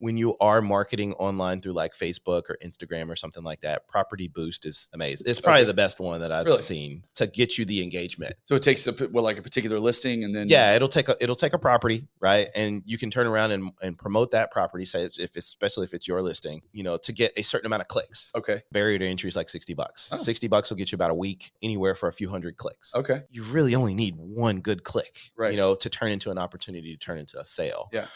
when you are marketing online through like Facebook or Instagram or something like that, Property Boost is amazing. It's probably the best one that I've seen to get you the engagement. So it takes like a particular listing, and then it'll take a property, right? And you can turn around and promote that property, say especially if it's your listing, to get a certain amount of clicks. Okay. Barrier to entry is like $60. Oh. $60 will get you about a week, anywhere for a few hundred clicks. Okay. You really only need one good click, right, to turn into an opportunity, to turn into a sale. Yeah.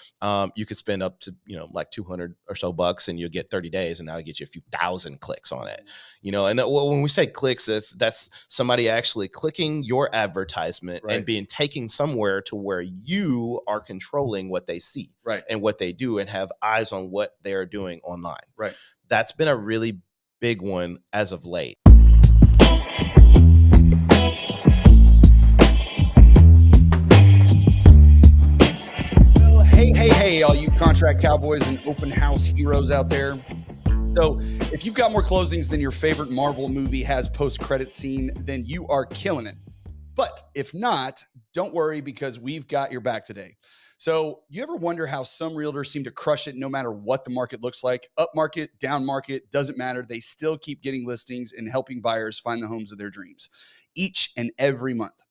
You could spend up to, like 200 or so bucks, and you'll get 30 days, and that'll get you a few thousand clicks on it. And when we say clicks, that's somebody actually clicking your advertisement and being taken somewhere to where you are controlling what they see, and what they do, and have eyes on what they're doing online. Right. That's been a really big one as of late. Hey, all you contract cowboys and open house heroes out there. So if you've got more closings than your favorite Marvel movie has post-credit scene, then you are killing it. But if not, don't worry, because we've got your back today. So you ever wonder how some realtors seem to crush it no matter what the market looks like? Up market, down market, doesn't matter. They still keep getting listings and helping buyers find the homes of their dreams each and every month.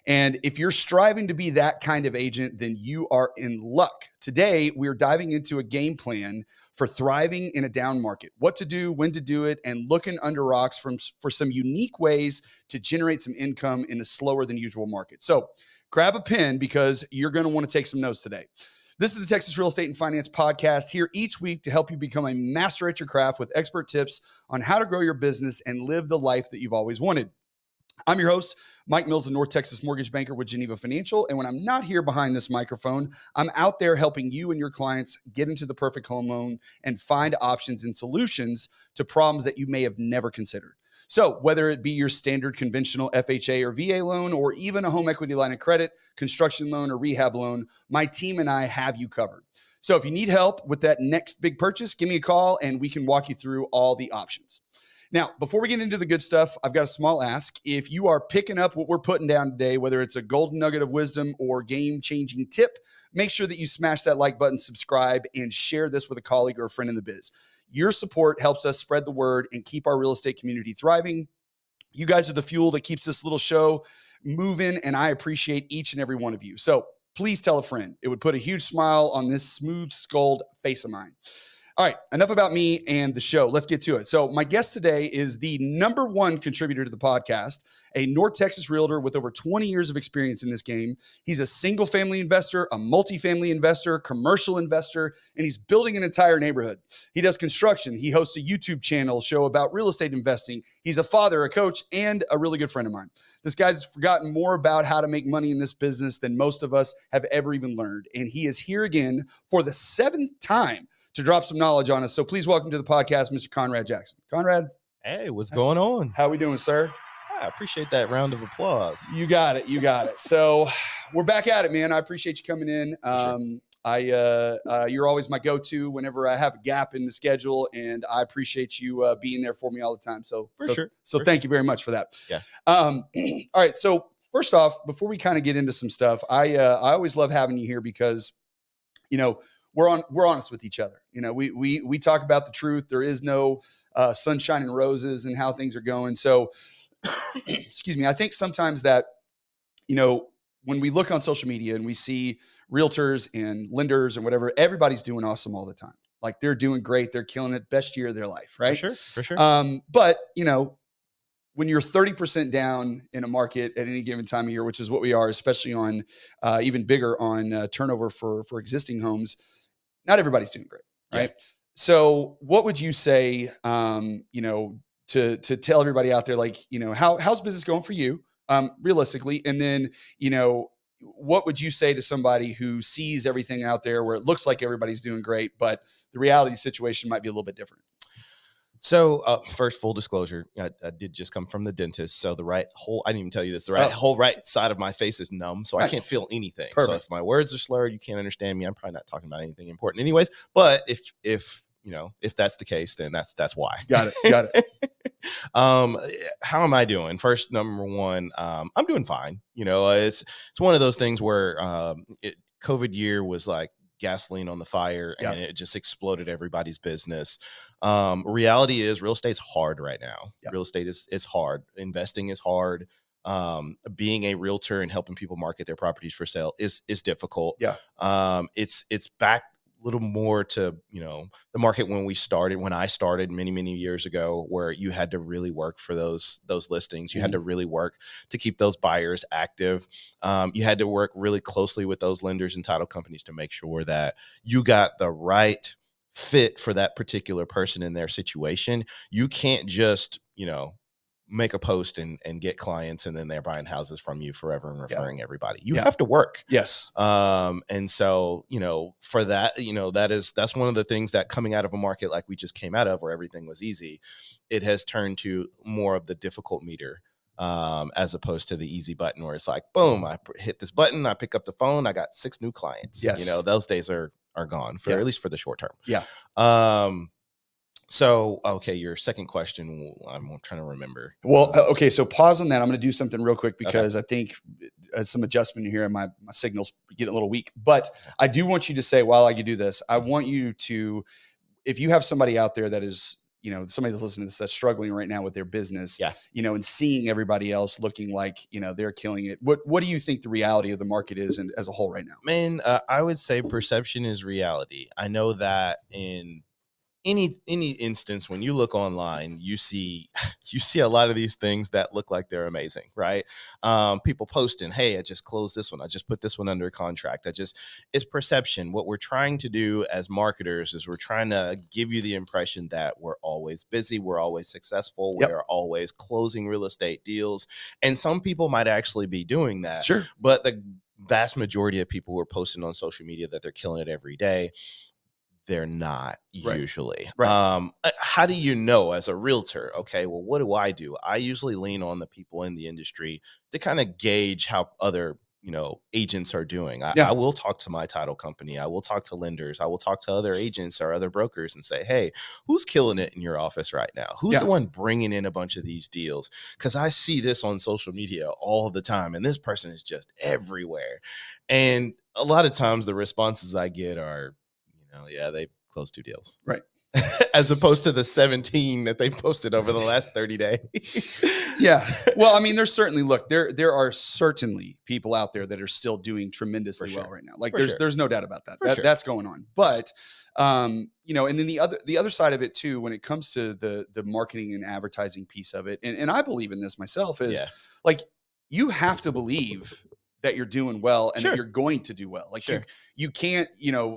And if you're striving to be that kind of agent, then you are in luck. Today, we're diving into a game plan for thriving in a down market, what to do, when to do it, and looking under rocks for some unique ways to generate some income in a slower than usual market. So grab a pen, because you're going to want to take some notes today. This is the Texas Real Estate and Finance Podcast, here each week to help you become a master at your craft with expert tips on how to grow your business and live the life that you've always wanted. I'm your host, Mike Mills, a North Texas mortgage banker with Geneva Financial. And when I'm not here behind this microphone, I'm out there helping you and your clients get into the perfect home loan and find options and solutions to problems that you may have never considered. So whether it be your standard conventional FHA or VA loan, or even a home equity line of credit, construction loan, or rehab loan, my team and I have you covered. So if you need help with that next big purchase, give me a call and we can walk you through all the options. Now, before we get into the good stuff, I've got a small ask. If you are picking up what we're putting down today, whether it's a golden nugget of wisdom or game-changing tip, make sure that you smash that like button, subscribe, and share this with a colleague or a friend in the biz. Your support helps us spread the word and keep our real estate community thriving. You guys are the fuel that keeps this little show moving, and I appreciate each and every one of you. So please tell a friend. It would put a huge smile on this smooth-skulled face of mine. All right, enough about me and the show. Let's get to it. So my guest today is the #1 contributor to the podcast, a North Texas realtor with over 20 years of experience in this game. He's a single-family investor, a multifamily investor, commercial investor, and he's building an entire neighborhood. He does construction. He hosts a YouTube channel show about real estate investing. He's a father, a coach, and a really good friend of mine. This guy's forgotten more about how to make money in this business than most of us have ever even learned. And he is here again for the 7th time to drop some knowledge on us. So please welcome to the podcast, Mr. Conrad Jackson. Conrad. Hey, what's going on? How we doing, sir? I appreciate that round of applause. You got it. You got it. So we're back at it, man. I appreciate you coming in. You're always my go-to whenever I have a gap in the schedule, and I appreciate you being there for me all the time. So thank you very much for that. Yeah. All right. So first off, before we kind of get into some stuff, I always love having you here because, we're honest with each other. We talk about the truth. There is no sunshine and roses and how things are going. So, excuse me. I think sometimes that, when we look on social media and we see realtors and lenders and whatever, everybody's doing awesome all the time. Like they're doing great. They're killing it. Best year of their life. Right. For sure. But when you're 30% down in a market at any given time of year, which is what we are, especially on even bigger on turnover for existing homes, not everybody's doing great, right? Yeah. So what would you say, to tell everybody out there, like, how's business going for you realistically? And then, what would you say to somebody who sees everything out there where it looks like everybody's doing great, but the reality situation might be a little bit different? So first, full disclosure, I did just come from the dentist. So I didn't even tell you this, whole right side of my face is numb. So nice. I can't feel anything. Perfect. So if my words are slurred, you can't understand me. I'm probably not talking about anything important anyways. But if that's the case, then that's why. Got it. How am I doing? First, #1, I'm doing fine. It's one of those things where COVID year was like gasoline on the fire, Yeah. and it just exploded everybody's business. Reality is real estate's hard right now. Yeah. Real estate is hard. Investing is hard. Being a realtor and helping people market their properties for sale is difficult. Yeah. It's back a little more to, the market when I started many years ago, where you had to really work for those listings. You had to really work to keep those buyers active. You had to work really closely with those lenders and title companies to make sure that you got the right fit for that particular person in their situation. You can't just, make a post and get clients and then they're buying houses from you forever and referring everybody. You have to work. Yes. And so, for that, that's one of the things that, coming out of a market like we just came out of, where everything was easy, it has turned to more of the difficult meter, as opposed to the easy button where it's like, boom, I hit this button, I pick up the phone, I got 6 new clients. Yes. Those days are gone, for at least for the short term. Yeah. So, okay, your second question, I'm trying to remember. Well, okay, so pause on that. I'm going to do something real quick because I think some adjustment here, and my signal's getting a little weak. But I do want you to say, while I do this, I want you to, if you have somebody out there that is, somebody that's listening to this that's struggling right now with their business, and seeing everybody else looking like, they're killing it. What do you think the reality of the market is, and as a whole right now? Man, I would say perception is reality. I know that in any instance, when you look online, you see a lot of these things that look like they're amazing, right? People posting, hey, I just closed this one, I just put this one under contract, it's perception. What we're trying to do as marketers is we're trying to give you the impression that we're always busy, we're always successful, we're always closing real estate deals. And some people might actually be doing that. Sure. But the vast majority of people who are posting on social media that they're killing it every day, they're not usually. Right. How do you know as a realtor? Okay, well, what do? I usually lean on the people in the industry to kind of gauge how other, agents are doing. I will talk to my title company. I will talk to lenders. I will talk to other agents or other brokers and say, hey, who's killing it in your office right now? Who's the one bringing in a bunch of these deals? Because I see this on social media all the time, and this person is just everywhere. And a lot of times the responses I get are, they closed 2 deals. Right. As opposed to the 17 that they posted over the last 30 days. Yeah. Well, I mean, there's certainly, there are certainly people out there that are still doing tremendously well right now. Like there's no doubt about that. That's going on. But, and then the other side of it too, when it comes to the marketing and advertising piece of it, and I believe in this myself, is like, you have to believe that you're doing well and that you're going to do well. Like you can't,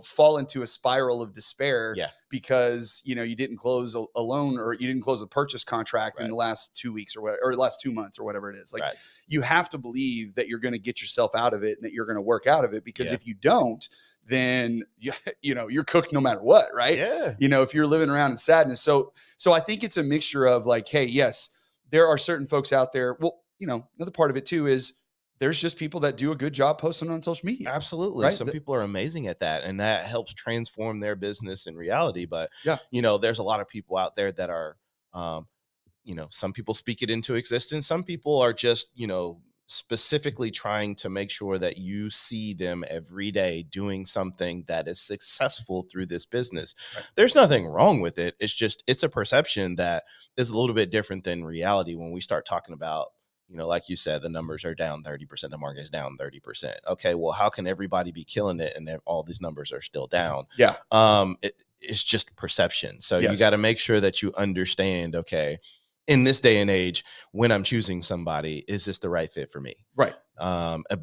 fall into a spiral of despair because, you didn't close a loan, or you didn't close a purchase contract in the last 2 weeks or whatever, or last 2 months or whatever it is. Like you have to believe that you're going to get yourself out of it and that you're going to work out of it, because if you don't, then you're cooked no matter what. Right. Yeah. If you're living around in sadness. So I think it's a mixture of like, hey, yes, there are certain folks out there. Well, another part of it too is, there's just people that do a good job posting on social media. Absolutely. Right? Some people are amazing at that, and that helps transform their business in reality. But, Yeah. There's a lot of people out there that are, some people speak it into existence. Some people are just, specifically trying to make sure that you see them every day doing something that is successful through this business. Right. There's nothing wrong with it. It's a perception that is a little bit different than reality. When we start talking about, like you said, the numbers are down 30%, the market is down 30%. Okay, well, how can everybody be killing it and all these numbers are still down? Yeah. It's just perception. So you got to make sure that you understand, okay, in this day and age, when I'm choosing somebody, is this the right fit for me? Right.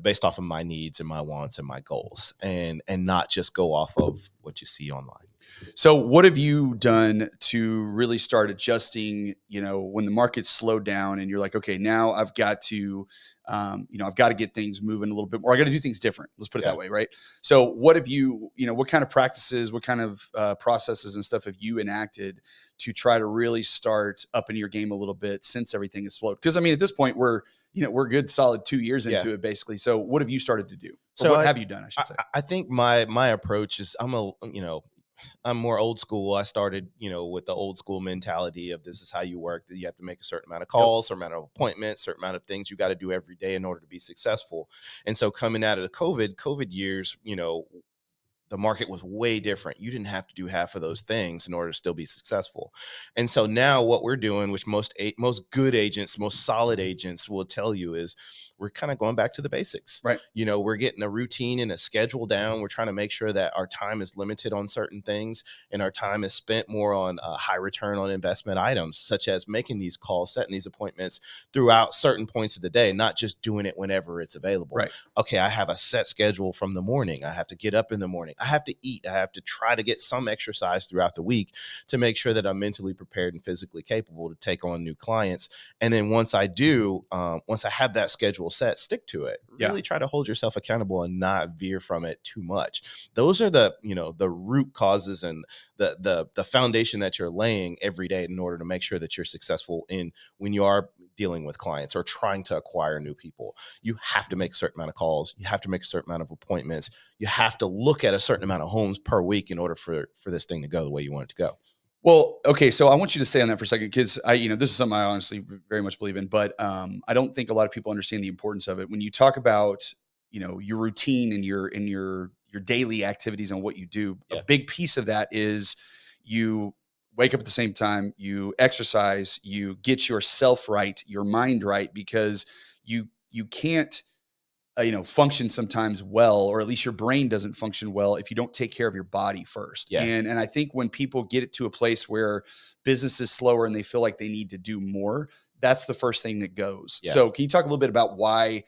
Based off of my needs and my wants and my goals, and not just go off of what you see online. So what have you done to really start adjusting, when the market's slowed down and you're like, okay, now I've got to, I've got to get things moving a little bit more. I got to do things different. Let's put it that way. Right. So what have you, what kind of practices, what kind of processes and stuff have you enacted to try to really start upping your game a little bit since everything is slowed? Because I mean, at this point we're a good solid 2 years into it basically. So what have you started to do? So what have you done? I should say. I think my approach is, I'm more old school. I started, with the old school mentality of, this is how you work. That you have to make a certain amount of calls, certain amount of appointments, certain amount of things you got to do every day in order to be successful. And so coming out of the COVID years, the market was way different. You didn't have to do half of those things in order to still be successful. And so now what we're doing, which most good agents, most solid agents will tell you, is we're kind of going back to the basics. Right. We're getting a routine and a schedule down. We're trying to make sure that our time is limited on certain things, and our time is spent more on high return on investment items, such as making these calls, setting these appointments throughout certain points of the day, not just doing it whenever it's available. Right. Okay, I have a set schedule from the morning. I have to get up in the morning. I have to eat. I have to try to get some exercise throughout the week to make sure that I'm mentally prepared and physically capable to take on new clients. And then once I do, once I have that schedule set, stick to it. Really try to hold yourself accountable and not veer from it too much. Those are the root causes and the foundation that you're laying every day in order to make sure that you're successful in when you are dealing with clients or trying to acquire new people. You have to make a certain amount of calls. You have to make a certain amount of appointments. You have to look at a certain amount of homes per week in order for this thing to go the way you want it to go. Well, okay, so I want you to stay on that for a second, because this is something I honestly very much believe in, but I don't think a lot of people understand the importance of it. When you talk about, your routine and your daily activities and what you do, a big piece of that is you wake up at the same time, you exercise, you get yourself right, your mind right, because you can't function sometimes well, or at least your brain doesn't function well if you don't take care of your body first. Yeah. And I think when people get it to a place where business is slower and they feel like they need to do more, that's the first thing that goes. Yeah. So can you talk a little bit about why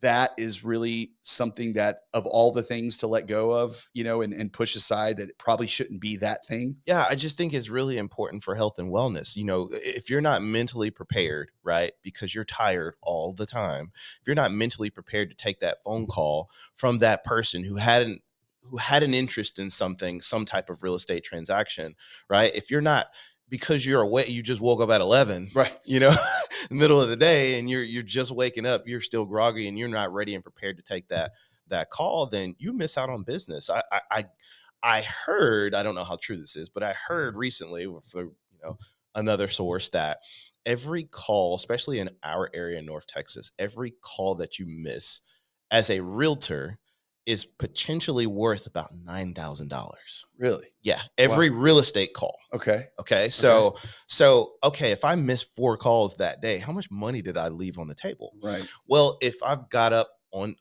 that is really something that, of all the things to let go of, and push aside, that it probably shouldn't be that thing? Yeah, I just think it's really important for health and wellness. If you're not mentally prepared, right, because you're tired all the time, if you're not mentally prepared to take that phone call from that person who had an interest in something, some type of real estate transaction, right? If you're not, because you're awake, you just woke up at 11, right? Middle of the day, and you're just waking up, you're still groggy, and you're not ready and prepared to take that call, then you miss out on business. I heard, I don't know how true this is, but I heard recently for another source that every call, especially in our area in North Texas, every call that you miss as a realtor is potentially worth about $9,000. Really? Yeah, every real estate call. Okay. So if I missed 4 calls that day, how much money did I leave on the table? Right. Well, if I've got up on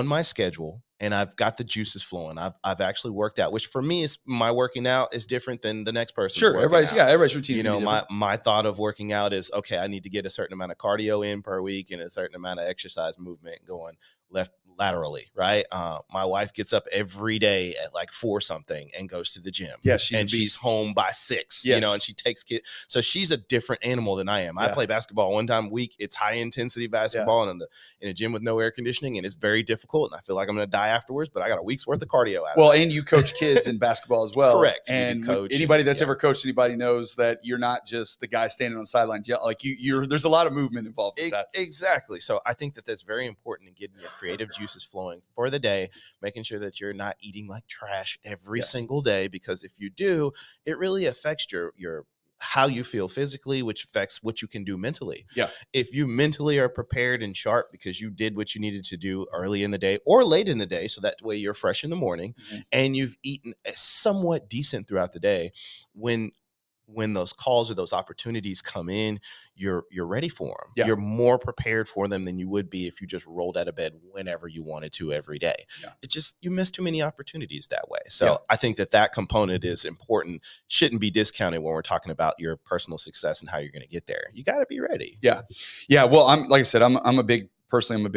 my schedule and I've got the juices flowing, I've actually worked out, which for me is, my working out is different than the next person's. Sure, everybody's routine. My thought of working out is, okay, I need to get a certain amount of cardio in per week and a certain amount of exercise movement going left laterally, right? My wife gets up every day at like 4 something and goes to the gym. Yeah, she's home by 6. Yes. And she takes kids. So she's a different animal than I am. I play basketball 1 time a week. It's high intensity basketball in a gym with no air conditioning, and it's very difficult. And I feel like I'm going to die afterwards, but I got a week's worth of cardio out of it. Well, and you coach kids in basketball as well. Correct. And anybody that's ever coached anybody knows that you're not just the guy standing on the sideline. Like there's a lot of movement involved with that. Exactly. So I think that that's very important in getting your creative juices flowing for the day, making sure that you're not eating like trash every single day, because if you do, it really affects your how you feel physically, which affects what you can do mentally. Yeah. If you mentally are prepared and sharp because you did what you needed to do early in the day or late in the day, so that way you're fresh in the morning, and you've eaten somewhat decent throughout the day, when those calls or those opportunities come in, you're ready for them. Yeah. You're more prepared for them than you would be if you just rolled out of bed whenever you wanted to every day. Yeah. It's just, you miss too many opportunities that way. So I think that component is important, shouldn't be discounted when we're talking about your personal success and how you're going to get there. You got to be ready. Yeah. Yeah. Well, like I said, I'm a big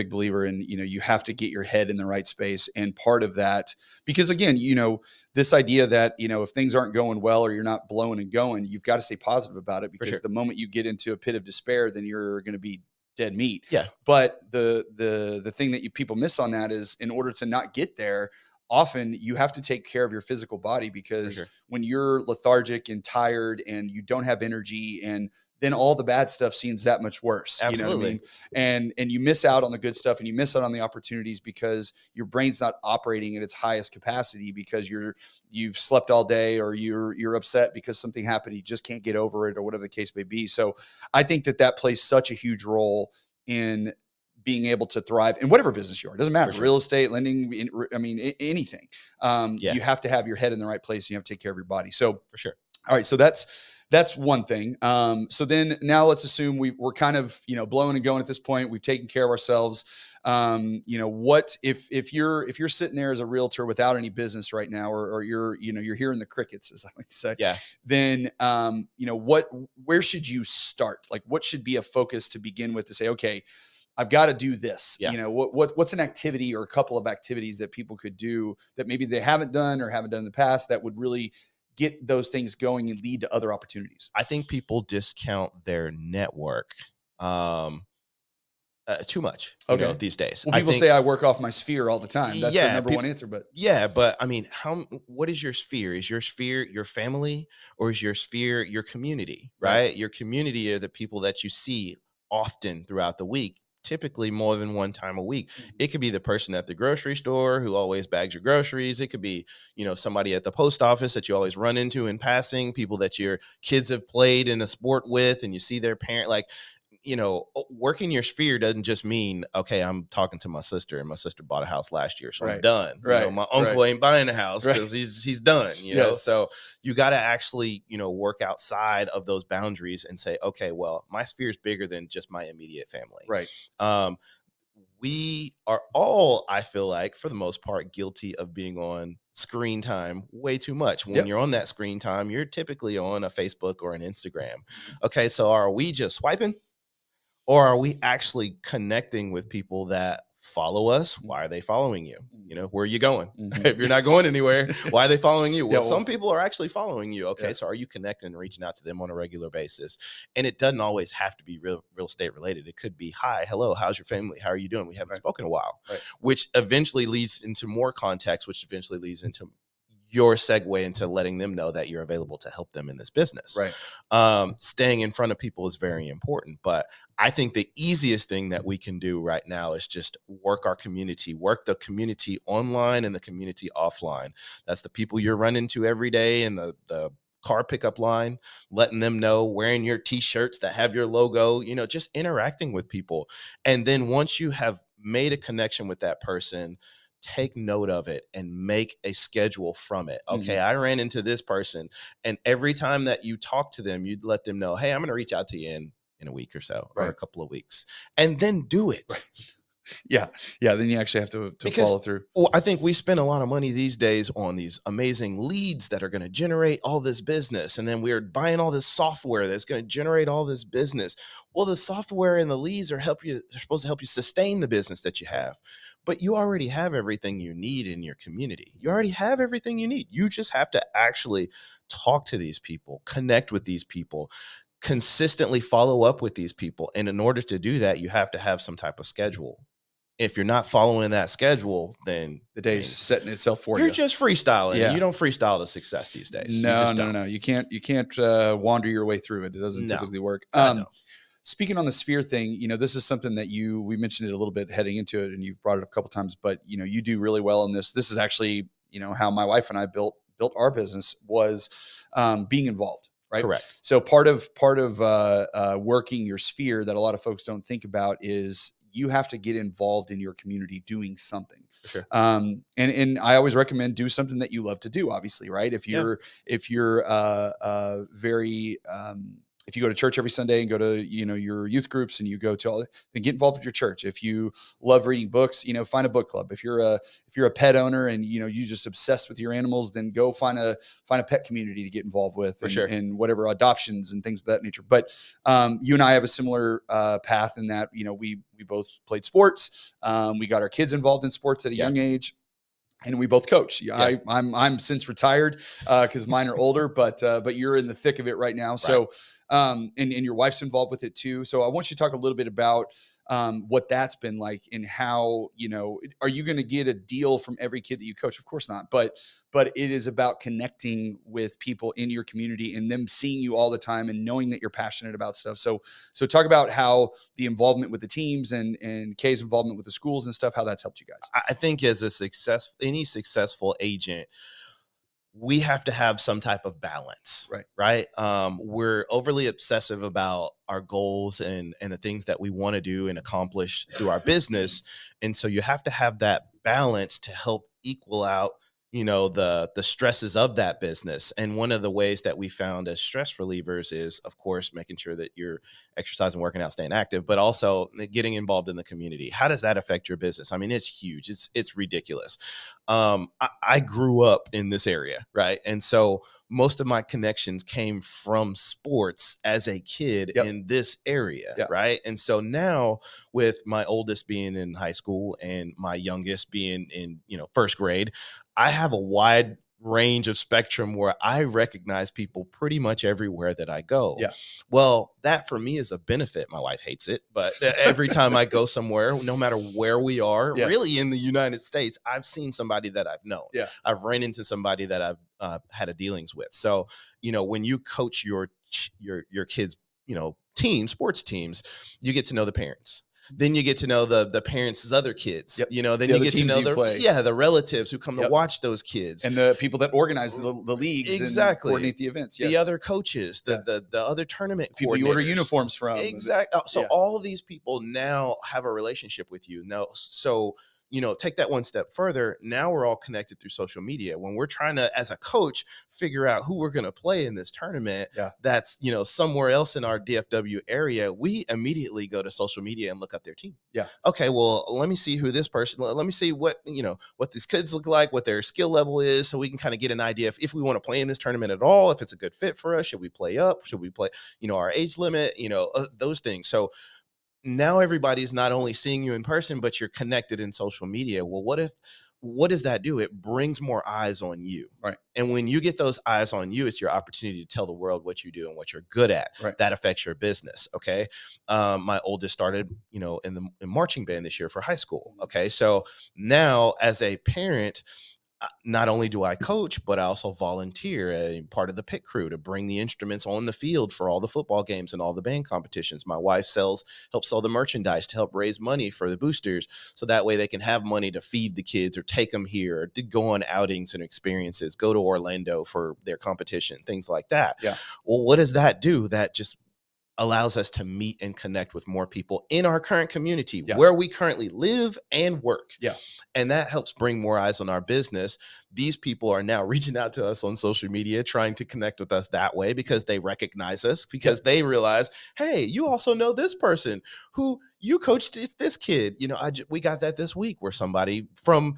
believer in, you have to get your head in the right space. And part of that, because again, this idea that, if things aren't going well or you're not blowing and going, you've got to stay positive about it, because the moment you get into a pit of despair, then you're going to be dead meat. Yeah. But the thing that people miss on that is, in order to not get there, often you have to take care of your physical body, because when you're lethargic and tired and you don't have energy, and then all the bad stuff seems that much worse. Absolutely. You know what I mean? And you miss out on the good stuff, and you miss out on the opportunities, because your brain's not operating at its highest capacity, because you've slept all day, or you're upset because something happened. You just can't get over it, or whatever the case may be. So I think that plays such a huge role in being able to thrive in whatever business you are. It doesn't matter. For sure. Real estate, lending, I mean, anything. You have to have your head in the right place. And you have to take care of your body. So for sure. All right. So that's one thing. So then now let's assume we're kind of, blowing and going at this point. We've taken care of ourselves. What if you're sitting there as a realtor without any business right now, or you're hearing the crickets, as I like to say, Yeah. then, where should you start? Like, what should be a focus to begin with to say, okay, I've got to do this. Yeah. What's an activity or a couple of activities that people could do that maybe they haven't done or haven't done in the past that would really get those things going and lead to other opportunities? I think people discount their network too much, these days. Well, I people think, say I work off my sphere all the time. That's their number one answer. But I mean, what is your sphere? Is your sphere your family, or is your sphere your community, right? Your community are the people that you see often throughout the week, typically more than one time a week. It could be the person at the grocery store who always bags your groceries. It could be, somebody at the post office that you always run into in passing, people that your kids have played in a sport with and you see their parent. Like, working your sphere doesn't just mean, okay, I'm talking to my sister and my sister bought a house last year, so I'm done. My uncle ain't buying a house because he's done, so you got to actually, work outside of those boundaries and say, okay, well, my sphere is bigger than just my immediate family. We are all, I feel like, for the most part, guilty of being on screen time way too much. When you're on that screen time, you're typically on a Facebook or an Instagram. Okay, so are we just swiping? Or are we actually connecting with people that follow us? Why are they following you? Where are you going? If you're not going anywhere, why are they following you? Well, some people are actually following you. Okay, so are you connecting and reaching out to them on a regular basis? And it doesn't always have to be real estate related. It could be, hi, hello, how's your family? How are you doing? We haven't spoken in a while, which eventually leads into more context, which eventually leads into your segue into letting them know that you're available to help them in this business. Staying in front of people is very important, but I think the easiest thing that we can do right now is just work the community online and the community offline. That's the people you're running to every day in the car pickup line, letting them know, wearing your t-shirts that have your logo, just interacting with people. And then once you have made a connection with that person, take note of it and make a schedule from it. Okay, I ran into this person, and every time that you talk to them, you'd let them know, hey, I'm going to reach out to you in a week or so, or a couple of weeks, and then do it. Yeah. Then you actually have to follow through. Well, I think we spend a lot of money these days on these amazing leads that are going to generate all this business. And then we're buying all this software that's going to generate all this business. Well, the software and the leads they're supposed to help you sustain the business that you have. But you already have everything you need in your community. You already have everything you need. You just have to actually talk to these people, connect with these people, consistently follow up with these people. And in order to do that, you have to have some type of schedule. If you're not following that schedule, then the day's setting itself for you. You're just freestyling. You don't freestyle to success these days. No. You can't wander your way through it. It doesn't typically work. Speaking on the sphere thing, this is something that we mentioned it a little bit heading into it, and you've brought it up a couple of times, but you do really well in this. This is actually, how my wife and I built our business was being involved. Right. Correct. So part of working your sphere that a lot of folks don't think about is you have to get involved in your community doing something. Sure. And I always recommend do something that you love to do, obviously, right? If you're very if you go to church every Sunday and go to, your youth groups and you go to then get involved with your church. If you love reading books, find a book club. If you're a pet owner and, you just obsessed with your animals, then go find a pet community to get involved with and whatever adoptions and things of that nature. But you and I have a similar path in that, we both played sports. We got our kids involved in sports at a young age. And we both coach. I'm since retired because mine are older, but you're in the thick of it right now. Right. So, and your wife's involved with it too. So I want you to talk a little bit about what that's been like and how, are you going to get a deal from every kid that you coach? Of course not. But it is about connecting with people in your community and them seeing you all the time and knowing that you're passionate about stuff. So talk about how the involvement with the teams and Kay's involvement with the schools and stuff, how that's helped you guys. I think as any successful agent, we have to have some type of balance, right? We're overly obsessive about our goals and the things that we want to do and accomplish through our business. And so you have to have that balance to help equal out, the stresses of that business. And one of the ways that we found as stress relievers is, of course, making sure that you're exercising, working out, staying active, but also getting involved in the community. How does that affect your business? I mean, it's huge. It's ridiculous. I grew up in this area, right? And so most of my connections came from sports as a kid in this area, right? And so now, with my oldest being in high school and my youngest being in, first grade, I have a wide range of spectrum where I recognize people pretty much everywhere that I go. Well, that for me is a benefit. My wife hates it, but every time I go somewhere, no matter where we are, really in the United States, I've seen somebody that I've known. I've ran into somebody that I've had a dealings with. So, when you coach your kids, sports teams, you get to know the parents. Then you get to know the parents' other kids, then you get to know the relatives who come to watch those kids. And the people that organize the leagues and coordinate the events. The other coaches, the other tournament people you order uniforms from. Exactly. So all of these people now have a relationship with you. Now, so take that one step further. Now we're all connected through social media. When we're trying to, as a coach, figure out who we're going to play in this tournament, that's, somewhere else in our DFW area, we immediately go to social media and look up their team. Okay, well, let me see who this person, let me see what these kids look like, what their skill level is, so we can kind of get an idea if we want to play in this tournament at all, if it's a good fit for us. Should we play up? Should we play, our age limit, those things. So now everybody's not only seeing you in person, but you're connected in social media. Well, what does that do? It brings more eyes on you. Right. And when you get those eyes on you, it's your opportunity to tell the world what you do and what you're good at. That affects your business. Okay. My oldest started, in marching band this year for high school. Okay. So now, as a parent, not only do I coach, but I also volunteer a part of the pit crew to bring the instruments on the field for all the football games and all the band competitions. My wife helps sell the merchandise to help raise money for the boosters, so that way they can have money to feed the kids or take them here, or to go on outings and experiences, go to Orlando for their competition, things like that. Well, what does that do? That just allows us to meet and connect with more people in our current community where we currently live and work. And that helps bring more eyes on our business. These people are now reaching out to us on social media, trying to connect with us that way, because they recognize us, because they realize, hey, you also know this person who you coached this kid. We got that this week, where somebody from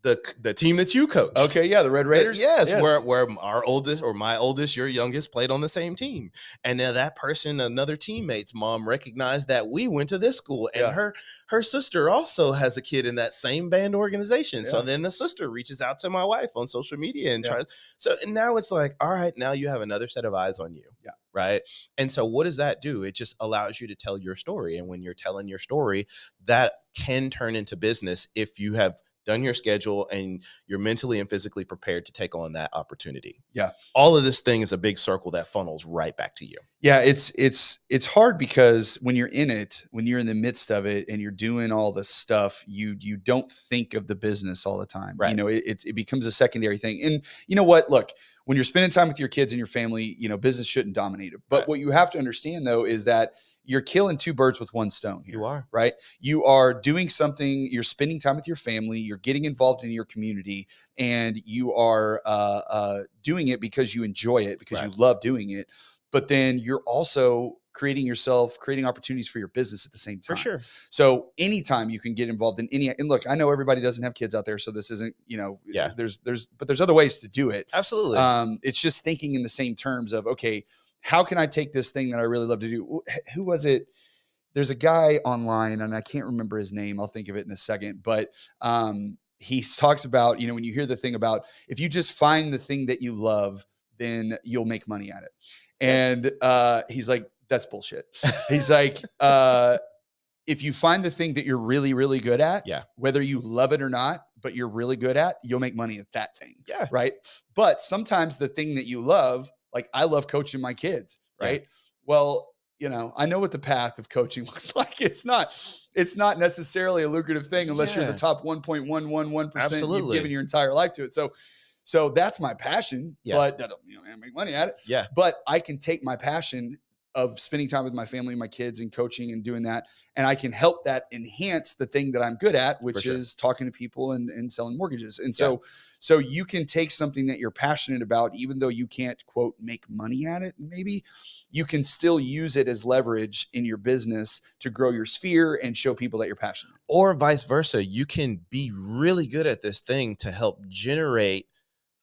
the team that you coached. Okay, the Red Raiders. Yes. Where our oldest, or my oldest, your youngest, played on the same team. And now that person, another teammate's mom, recognized that we went to this school, and her sister also has a kid in that same band organization. So then the sister reaches out to my wife on social media and tries. So now it's like, all right, now you have another set of eyes on you. Right. And so what does that do? It just allows you to tell your story. And when you're telling your story, that can turn into business if you have done your schedule and you're mentally and physically prepared to take on that opportunity. All of this thing is a big circle that funnels right back to you. It's hard, because when you're in it, when you're in the midst of it and you're doing all this stuff, you don't think of the business all the time. It becomes a secondary thing. And you know what? Look, when you're spending time with your kids and your family, business shouldn't dominate it. But what you have to understand, though, is that you're killing two birds with one stone here. You are. Right? You are doing something, you're spending time with your family, you're getting involved in your community, and you are doing it because you enjoy it, because you love doing it. But then you're also creating opportunities for your business at the same time. For sure. So anytime you can get involved in and look, I know everybody doesn't have kids out there, so this isn't, there's other ways to do it. Absolutely. It's just thinking in the same terms of, okay, how can I take this thing that I really love to do? Who was it? There's a guy online, and I can't remember his name. I'll think of it in a second. But he talks about, when you hear the thing about, if you just find the thing that you love, then you'll make money at it. And he's like, that's bullshit. He's like, if you find the thing that you're really, really good at, whether you love it or not, but you're really good at, you'll make money at that thing. Right. But sometimes the thing that you love, like I love coaching my kids. Right. Well, I know what the path of coaching looks like. It's not necessarily a lucrative thing unless you're the top 1.111%. You've given your entire life to it. So that's my passion, but that don't, I make money at it. Yeah. But I can take my passion of spending time with my family and my kids and coaching and doing that, and I can help that enhance the thing that I'm good at, which is talking to people and selling mortgages. And so you can take something that you're passionate about, even though you can't, quote, make money at it, maybe you can still use it as leverage in your business to grow your sphere and show people that you're passionate. Or vice versa. You can be really good at this thing to help generate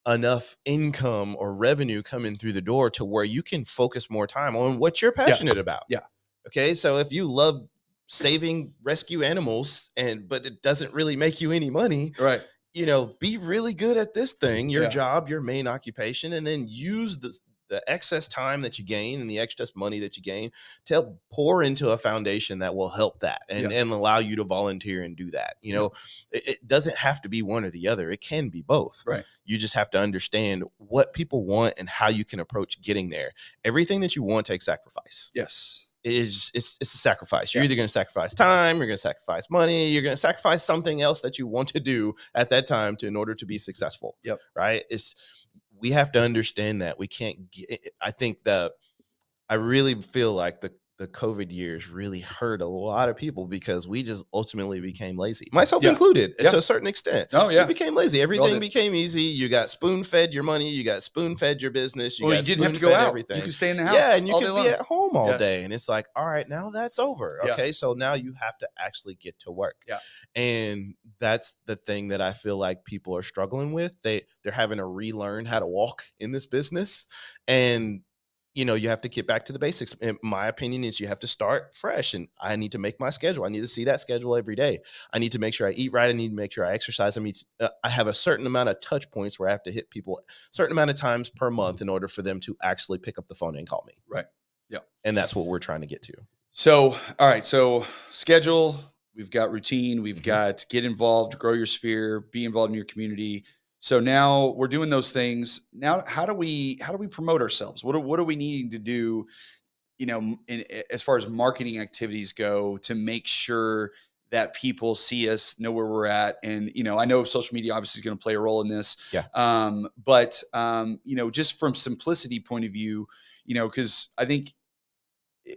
enough income or revenue coming through the door to where you can focus more time on what you're passionate about. Yeah. Okay. So if you love saving rescue animals but it doesn't really make you any money, right? Be really good at this thing, your job, your main occupation, and then use the excess time that you gain and the excess money that you gain to help pour into a foundation that will help that and allow you to volunteer and do that. It doesn't have to be one or the other. It can be both. Right. You just have to understand what people want and how you can approach getting there. Everything that you want takes sacrifice. Yes. It's a sacrifice. You're either going to sacrifice time, you're going to sacrifice money, you're going to sacrifice something else that you want to do at that time in order to be successful. Yep. Right. We have to understand that we can't I think that I really feel like the COVID years really hurt a lot of people because we just ultimately became lazy, myself included, to a certain extent. Oh yeah, we became lazy. Everything became easy. You got spoon fed your money. You got spoon fed your business. You didn't have to go out. Everything. You could stay in the house. Yeah, and you could be at home all day. And it's like, all right, now that's over. Okay, so now you have to actually get to work. Yeah, and that's the thing that I feel like people are struggling with. They're having to relearn how to walk in this business, and you have to get back to the basics. In my opinion is you have to start fresh, and I need to make my schedule. I need to see that schedule every day. I need to make sure I eat right. I need to make sure I exercise. I have a certain amount of touch points where I have to hit people a certain amount of times per month in order for them to actually pick up the phone and call me. Right. Yeah. And that's what we're trying to get to. So, all right. So schedule, we've got routine, we've got get involved, grow your sphere, be involved in your community. So now we're doing those things. Now, how do we promote ourselves? What are we needing to do, as far as marketing activities go, to make sure that people see us, know where we're at? And, I know social media obviously is going to play a role in this. Yeah. But just from simplicity point of view, because I think a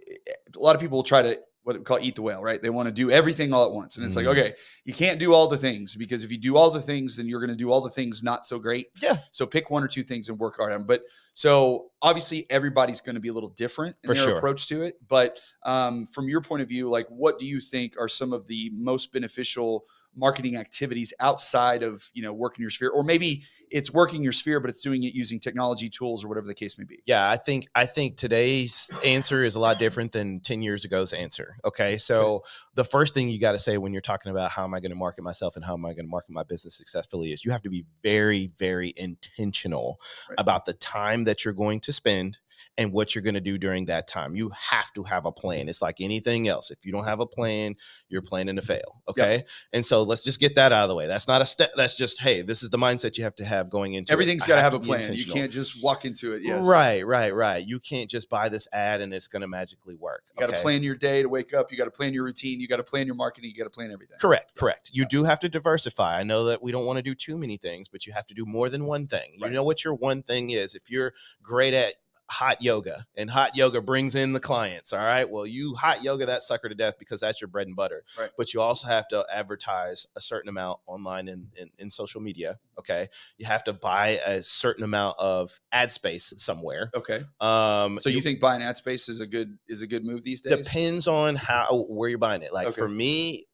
lot of people will try to what we call eat the whale, right? They want to do everything all at once. And it's like, okay, you can't do all the things, because if you do all the things, then you're going to do all the things not so great. Yeah. So pick one or two things and work hard on them. But so obviously everybody's going to be a little different in their approach to it. But from your point of view, like, what do you think are some of the most beneficial marketing activities outside of, working your sphere? Or maybe it's working your sphere, but it's doing it using technology tools or whatever the case may be. Yeah, I think today's answer is a lot different than 10 years ago's answer. Okay. So the first thing you got to say when you're talking about how am I going to market myself and how am I going to market my business successfully is you have to be very, very intentional about the time that you're going to spend and what you're going to do during that time. You have to have a plan. It's like anything else. If you don't have a plan, you're planning to fail. Okay. Yep. And so let's just get that out of the way. That's not a step. That's just, hey, this is the mindset you have to have going into everything's got to have a plan. You can't just walk into it. Yes. Right. You can't just buy this ad and it's going to magically work. You got to plan your day to wake up. You got to plan your routine. You got to plan your marketing. You got to plan everything. Correct. You do have to diversify. I know that we don't want to do too many things, but you have to do more than one thing. You know what your one thing is. If you're great at hot yoga and hot yoga brings in the clients. All right. Well, you hot yoga that sucker to death because that's your bread and butter. Right. But you also have to advertise a certain amount online in social media. Okay. You have to buy a certain amount of ad space somewhere. Okay. So you think buying ad space is a good move these days? Depends on where you're buying it. Like for me,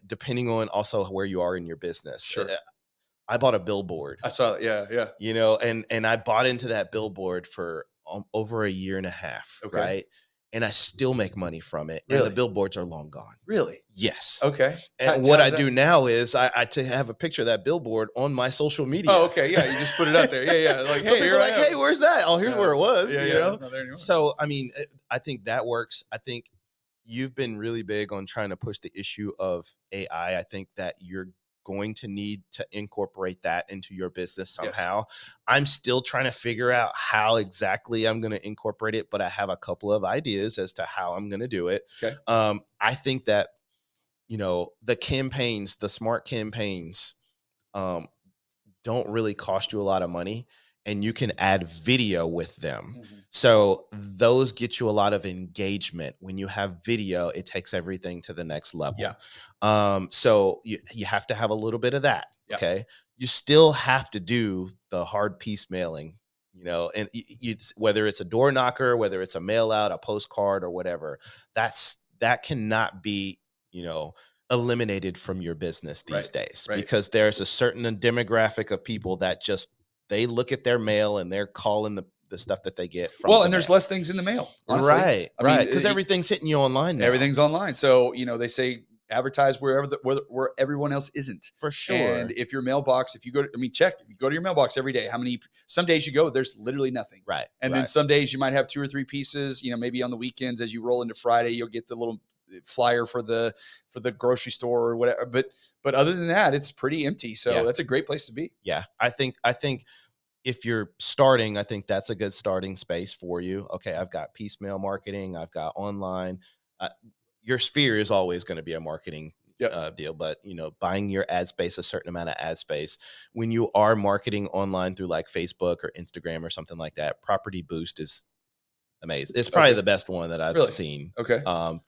depending on also where you are in your business. Sure. I bought a billboard. I saw it. Yeah. And I bought into that billboard for over a year and a half. Okay. Right. And I still make money from it. Really? And the billboards are long gone. Really? Yes. Okay. And what I do now is I have a picture of that billboard on my social media. Oh, okay. Yeah. You just put it up there. Yeah. Like, so people are like, hey, where's that? Oh, here's where it was. Yeah, it's not there anymore. So, I think that works. I think you've been really big on trying to push the issue of AI. I think that you're going to need to incorporate that into your business somehow. Yes. I'm still trying to figure out how exactly I'm going to incorporate it, but I have a couple of ideas as to how I'm going to do it. Okay. I think that, the campaigns, the smart campaigns, don't really cost you a lot of money, and you can add video with them. Mhm. So those get you a lot of engagement. When you have video, it takes everything to the next Yeah. level. So you have to have a little bit of that. Yeah. Okay. You still have to do the hard piece mailing, and whether it's a door knocker, whether it's a mail out, a postcard, or whatever, that cannot be, eliminated from your business these Right. days, Right. because there's a certain demographic of people that just, they look at their mail and they're calling the stuff that they get from Well, the and there's mail. less things in the mail, honestly. Right, I mean, right, because everything's hitting you online now. everything's online. So, they say advertise where everyone else isn't. For And sure. if your mailbox, if you go to, check, if you go to your mailbox every day, some days you go, there's literally nothing. Right, And then right. some days you might have 2 or 3 pieces, maybe on the weekends as you roll into Friday, you'll get the little flyer for the grocery store or whatever. But other than that, it's pretty empty. So Yeah. that's a great place to be. Yeah, I think if you're starting, I think that's a good starting space for you. Okay, I've got piecemeal marketing, I've got online. Uh, your sphere is always going to be a marketing Yep. deal, but buying your ad space, a certain amount of ad space, when you are marketing online through like Facebook or Instagram or something like that, Property Boost is amazing. It's probably Okay. the best one that I've Really? seen. Okay.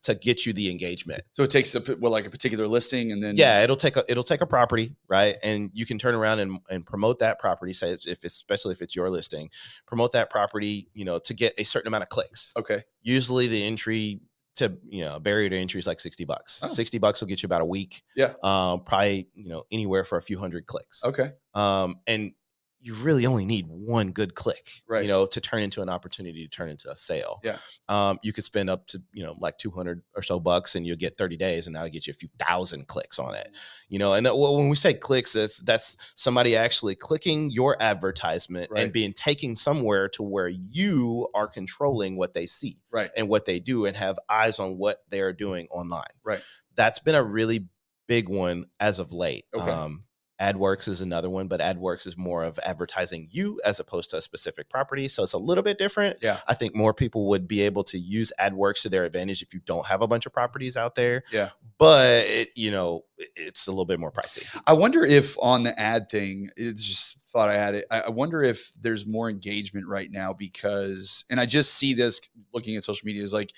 To get you the engagement. So it takes like a particular listing, and then Yeah, it'll take a property, right? And you can turn around and promote that property. Say especially if it's your listing, promote that property, to get a certain amount of clicks. Okay. Usually the entry to, barrier to entry is like $60. Oh. $60 will get you about a week. Yeah. Probably, anywhere for a few hundred clicks. Okay. And you really only need one good click, Right. to turn into an opportunity, to turn into a sale. Yeah. You could spend up to, like 200 or so bucks, and you'll get 30 days, and that'll get you a few thousand clicks on it. And when we say clicks, that's somebody actually clicking your advertisement Right. and being taken somewhere to where you are controlling what they see, Right. and what they do, and have eyes on what they're doing online. Right. That's been a really big one as of late. Okay. AdWorks is another one, but AdWorks is more of advertising you as opposed to a specific property. So it's a little bit different. Yeah. I think more people would be able to use AdWorks to their advantage if you don't have a bunch of properties out there. Yeah. But it's a little bit more pricey. I wonder if on the ad thing, it's just thought I had it. I wonder if there's more engagement right now because, and I just see this looking at social media, is like,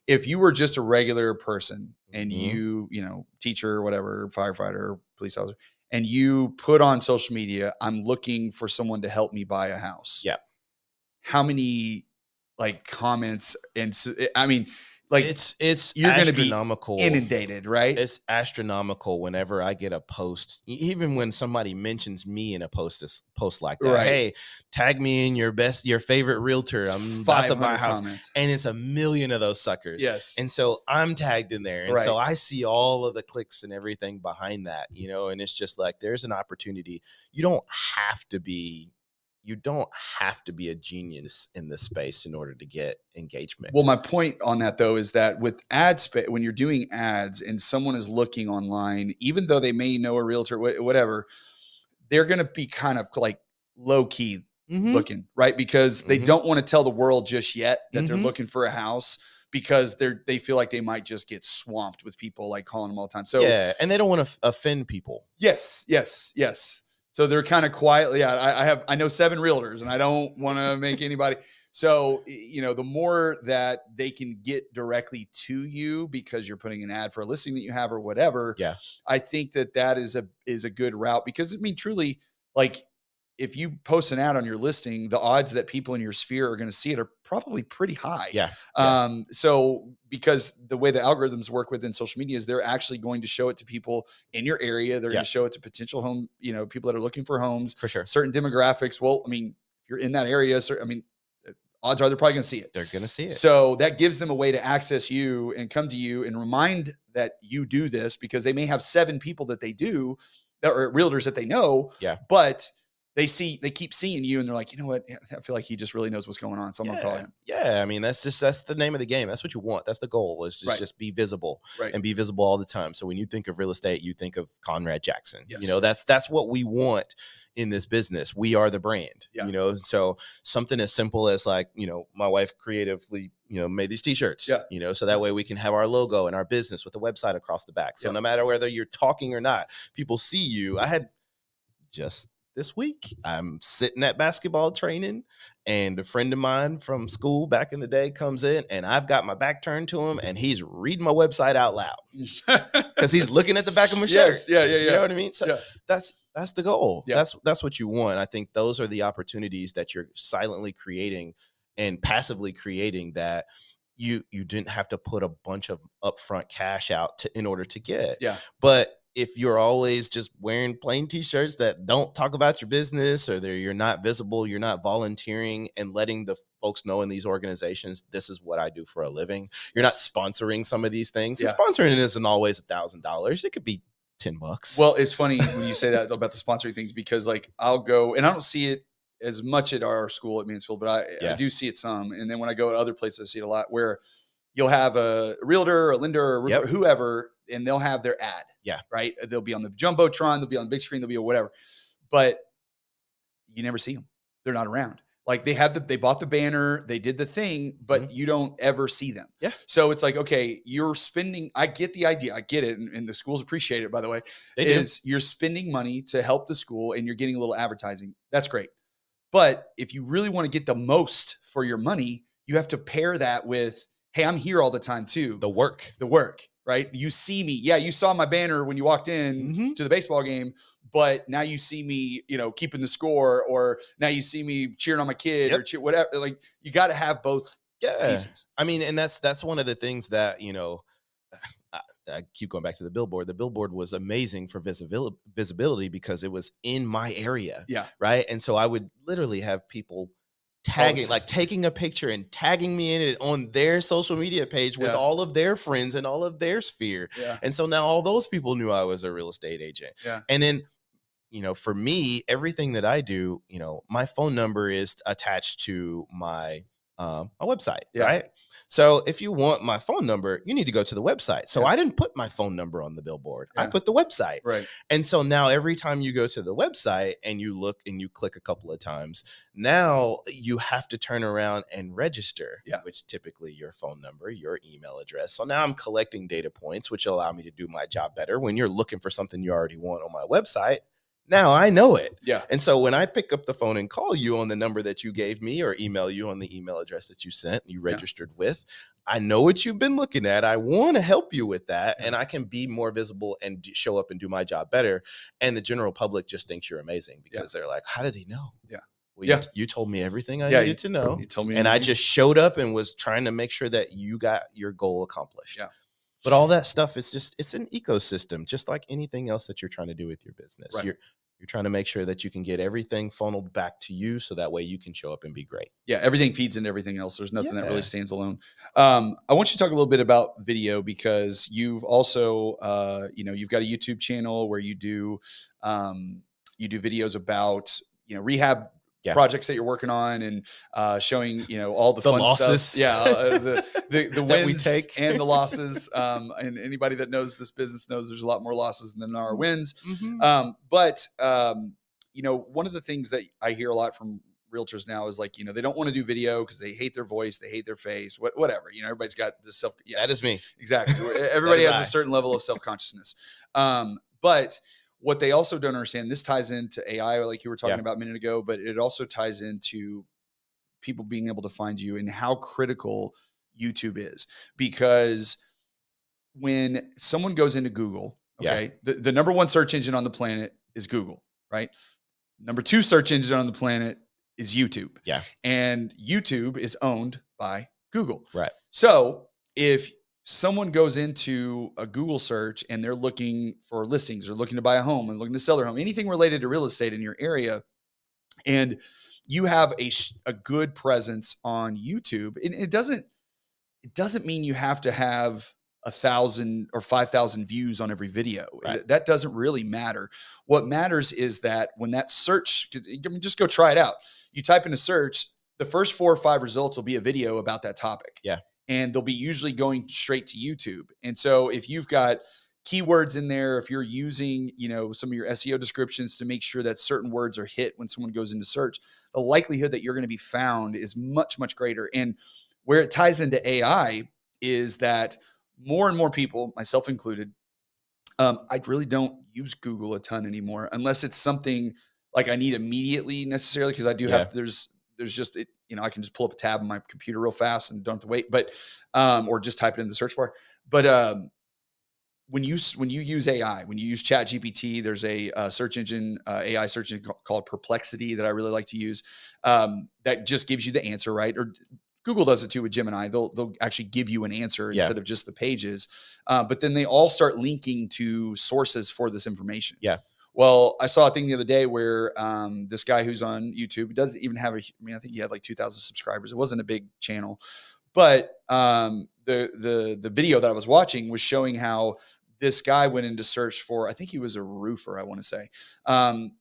if you were just a regular person and Mhm. you, teacher or whatever, firefighter, police officer, and you put on social media, I'm looking for someone to help me buy a house. Yeah. How many like comments I mean, like It's you're going to be astronomical. inundated, right? It's astronomical whenever I get a post, even when somebody mentions me in a post like that. Right. Hey, tag me in your favorite realtor. I'm about to buy a house. Comments. And it's a million of those suckers. Yes. And so I'm tagged in there. And so Right. I see all of the clicks and everything behind that, and it's just like, there's an opportunity. You don't have to be a genius in this space in order to get engagement. Well, my point on that though is that with ad space, when you're doing ads and someone is looking online, even though they may know a realtor, whatever, they're going to be kind of like low key looking, right? Because they don't want to tell the world just yet that they're looking for a house because they feel like they might just get swamped with people like calling them all the time. So yeah, and they don't want to offend people. Yes. So they're kind of quietly. Yeah, I know 7 realtors, and I don't want to make anybody. So the more that they can get directly to you because you're putting an ad for a listing that you have or whatever. Yeah, I think that is a good route because I mean truly, like if you post an ad on your listing, the odds that people in your sphere are going to see it are probably pretty high. yeah. So because the way the algorithms work within social media is they're actually going to show it to people in your area. They're going to show it to potential home, people that are looking for homes For sure. certain demographics. Well, I mean, if you're in that area, odds are they're probably going to see it. They're going to see it. So that gives them a way to access you and come to you and remind that you do this because they may have 7 people that they do that are realtors that they know. Yeah. But they keep seeing you and they're like, you know what? I feel like he just really knows what's going on. So I'm going to call him. Yeah. I mean, that's the name of the game. That's what you want. That's the goal, is just be visible and be visible all the time. So when you think of real estate, you think of Conrad Jackson. Yes. That's what we want in this business. We are the brand, so something as simple as like, my wife creatively, made these t-shirts, so that way we can have our logo and our business with the website across the back. So no matter whether you're talking or not, people see you. I had just this week I'm sitting at basketball training, and a friend of mine from school back in the day comes in, and I've got my back turned to him, and he's reading my website out loud because he's looking at the back of my shirt. Yes, yeah. You know what I mean? So Yeah. that's the goal. Yeah. That's what you want. I think those are the opportunities that you're silently creating and passively creating that you didn't have to put a bunch of upfront cash out in order to get. Yeah. But if you're always just wearing plain t-shirts that don't talk about your business, or you're not visible, you're not volunteering and letting the folks know in these organizations, this is what I do for a living. You're not sponsoring some of these things. Yeah. And sponsoring isn't always $1,000. It could be $10. Well, it's funny when you say that about the sponsoring things, because like I'll go, and I don't see it as much at our school at Mansfield, but I do see it some. And then when I go to other places, I see it a lot, where you'll have a realtor or a lender or Yep. whoever, and they'll have their ad. Yeah. Right. They'll be on the Jumbotron, they'll be on the big screen, they'll be whatever, but you never see them. They're not around. Like they bought the banner, they did the thing, but you don't ever see them. Yeah. So it's like, okay, you're spending, I get the idea. I get it. And the schools appreciate it, by the way, you're spending money to help the school and you're getting a little advertising. That's great. But if you really want to get the most for your money, you have to pair that with, hey, I'm here all the time too. The work, right? You see me. Yeah. You saw my banner when you walked in to the baseball game, but now you see me, keeping the score, or now you see me cheering on my kid or whatever. Like, you got to have both pieces. I mean, and that's one of the things that, I keep going back to the billboard. The billboard was amazing for visibility because it was in my area. Yeah. Right. And so I would literally have people tagging, like taking a picture and tagging me in it on their social media page with all of their friends and all of their sphere. Yeah. And so now all those people knew I was a real estate agent. Yeah. And then, for me, everything that I do, my phone number is attached to my website, right? So if you want my phone number, you need to go to the website. So I didn't put my phone number on the billboard. I put the website. Right. And so now every time you go to the website and you look and you click a couple of times, now you have to turn around and register, which typically your phone number, your email address. So now I'm collecting data points, which allow me to do my job better. When you're looking for something you already want on my website, now I know it. Yeah. And so when I pick up the phone and call you on the number that you gave me, or email you on the email address that you registered with, I know what you've been looking at. I want to help you with that. And I can be more visible and show up and do my job better. And the general public just thinks you're amazing because they're like, how did he know? Yeah. Well, you told me everything I needed to know. You told me, and I just showed up and was trying to make sure that you got your goal accomplished. Yeah. But all that stuff is it's an ecosystem, just like anything else that you're trying to do with your business. Right. You're trying to make sure that you can get everything funneled back to you, so that way you can show up and be great. Yeah, everything feeds into everything else. There's nothing that really stands alone. I want you to talk a little bit about video, because you've also, you've got a YouTube channel where you do videos about, rehab projects that you're working on, and showing, all the fun losses. stuff. Yeah. The wins we take and the losses. And anybody that knows this business knows there's a lot more losses than there are wins. But one of the things that I hear a lot from realtors now is like, they don't want to do video because they hate their voice, they hate their face, whatever. Everybody's got this self. Yeah, that is me. Exactly. Everybody has a certain level of self-consciousness. But what they also don't understand, this ties into AI, like you were talking about a minute ago, but it also ties into people being able to find you and how critical YouTube is. Because when someone goes into Google, the number one search engine on the planet is Google, right? Number two search engine on the planet is YouTube. Yeah. And YouTube is owned by Google. Right. So if someone goes into a Google search and they're looking for listings, or looking to buy a home and looking to sell their home, anything related to real estate in your area, and you have a good presence on YouTube, it doesn't mean you have to have 1,000 or 5,000 views on every video. Right. That doesn't really matter. What matters is that when that search, just go try it out. You type in a search, the first 4 or 5 results will be a video about that topic. Yeah. And they'll be usually going straight to YouTube. And so if you've got keywords in there, if you're using, some of your SEO descriptions to make sure that certain words are hit when someone goes into search, the likelihood that you're going to be found is much, much greater. And where it ties into AI is that more and more people, myself included, I really don't use Google a ton anymore, unless it's something like I need immediately necessarily, because I do Yeah. have there's just it, I can just pull up a tab on my computer real fast and don't have to wait, but or just type it in the search bar. But when you use AI, when you use Chat GPT, there's a search engine, AI search engine called Perplexity that I really like to use. That just gives you the answer, right? Or Google does it too with Gemini. They'll actually give you an answer Yeah. instead of just the pages. But then they all start linking to sources for this information. Yeah. Well, I saw a thing the other day where this guy who's on YouTube doesn't even have I think he had like 2,000 subscribers. It wasn't a big channel, but the video that I was watching was showing how this guy went in to search for, I think he was a roofer, I want to say,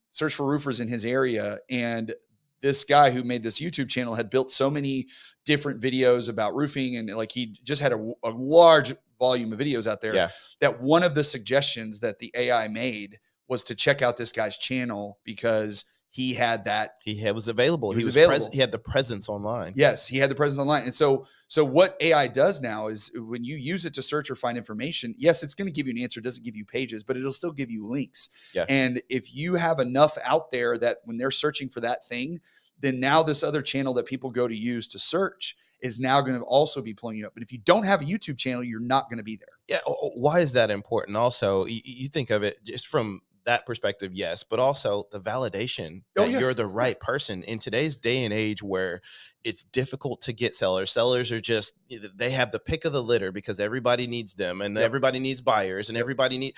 search for roofers in his area. And this guy who made this YouTube channel had built so many different videos about roofing. And like he just had a large volume of videos out there Yeah. that one of the suggestions that the AI made was to check out this guy's channel because he had that. Was available. He was available. He had the presence online. Yes, he had the presence online. And so what AI does now is when you use it to search or find information, yes, it's going to give you an answer. It doesn't give you pages, but it'll still give you links. Yeah. And if you have enough out there that when they're searching for that thing, then now this other channel that people go to use to search is now going to also be pulling you up. But if you don't have a YouTube channel, you're not going to be there. Yeah. Why is that important? Also, you think of it just from that perspective, yes, but also the validation that you're the right person in today's day and age where it's difficult to get sellers. Sellers are just, they have the pick of the litter because everybody needs them and everybody needs buyers and everybody need,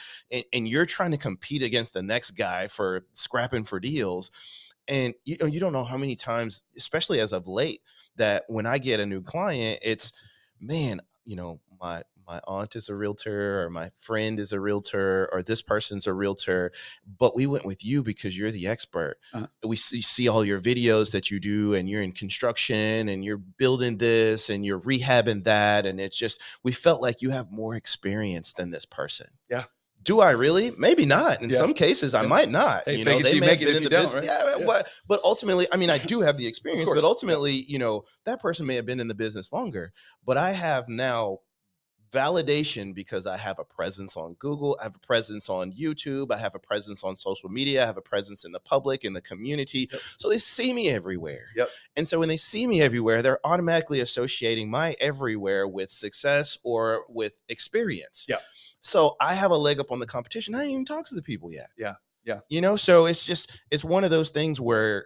and you're trying to compete against the next guy for scrapping for deals. And you don't know how many times, especially as of late, that when I get a new client, it's, man, my aunt is a realtor or my friend is a realtor or this person's a realtor, but we went with you because you're the expert. We see all your videos that you do and you're in construction and you're building this and you're rehabbing that. And it's just, we felt like you have more experience than this person. Yeah. Do I really? Maybe not. In some cases, I might not. Hey, they may have been in the business. Right? But ultimately, I mean, I do have the experience, but ultimately, that person may have been in the business longer, but I have now validation because I have a presence on Google, I have a presence on YouTube, I have a presence on social media, I have a presence in the public, in the community. So they see me everywhere. And so when they see me everywhere, they're automatically associating my everywhere with success or with experience. So I have a leg up on the competition. I ain't even talked to the people yet. So it's one of those things where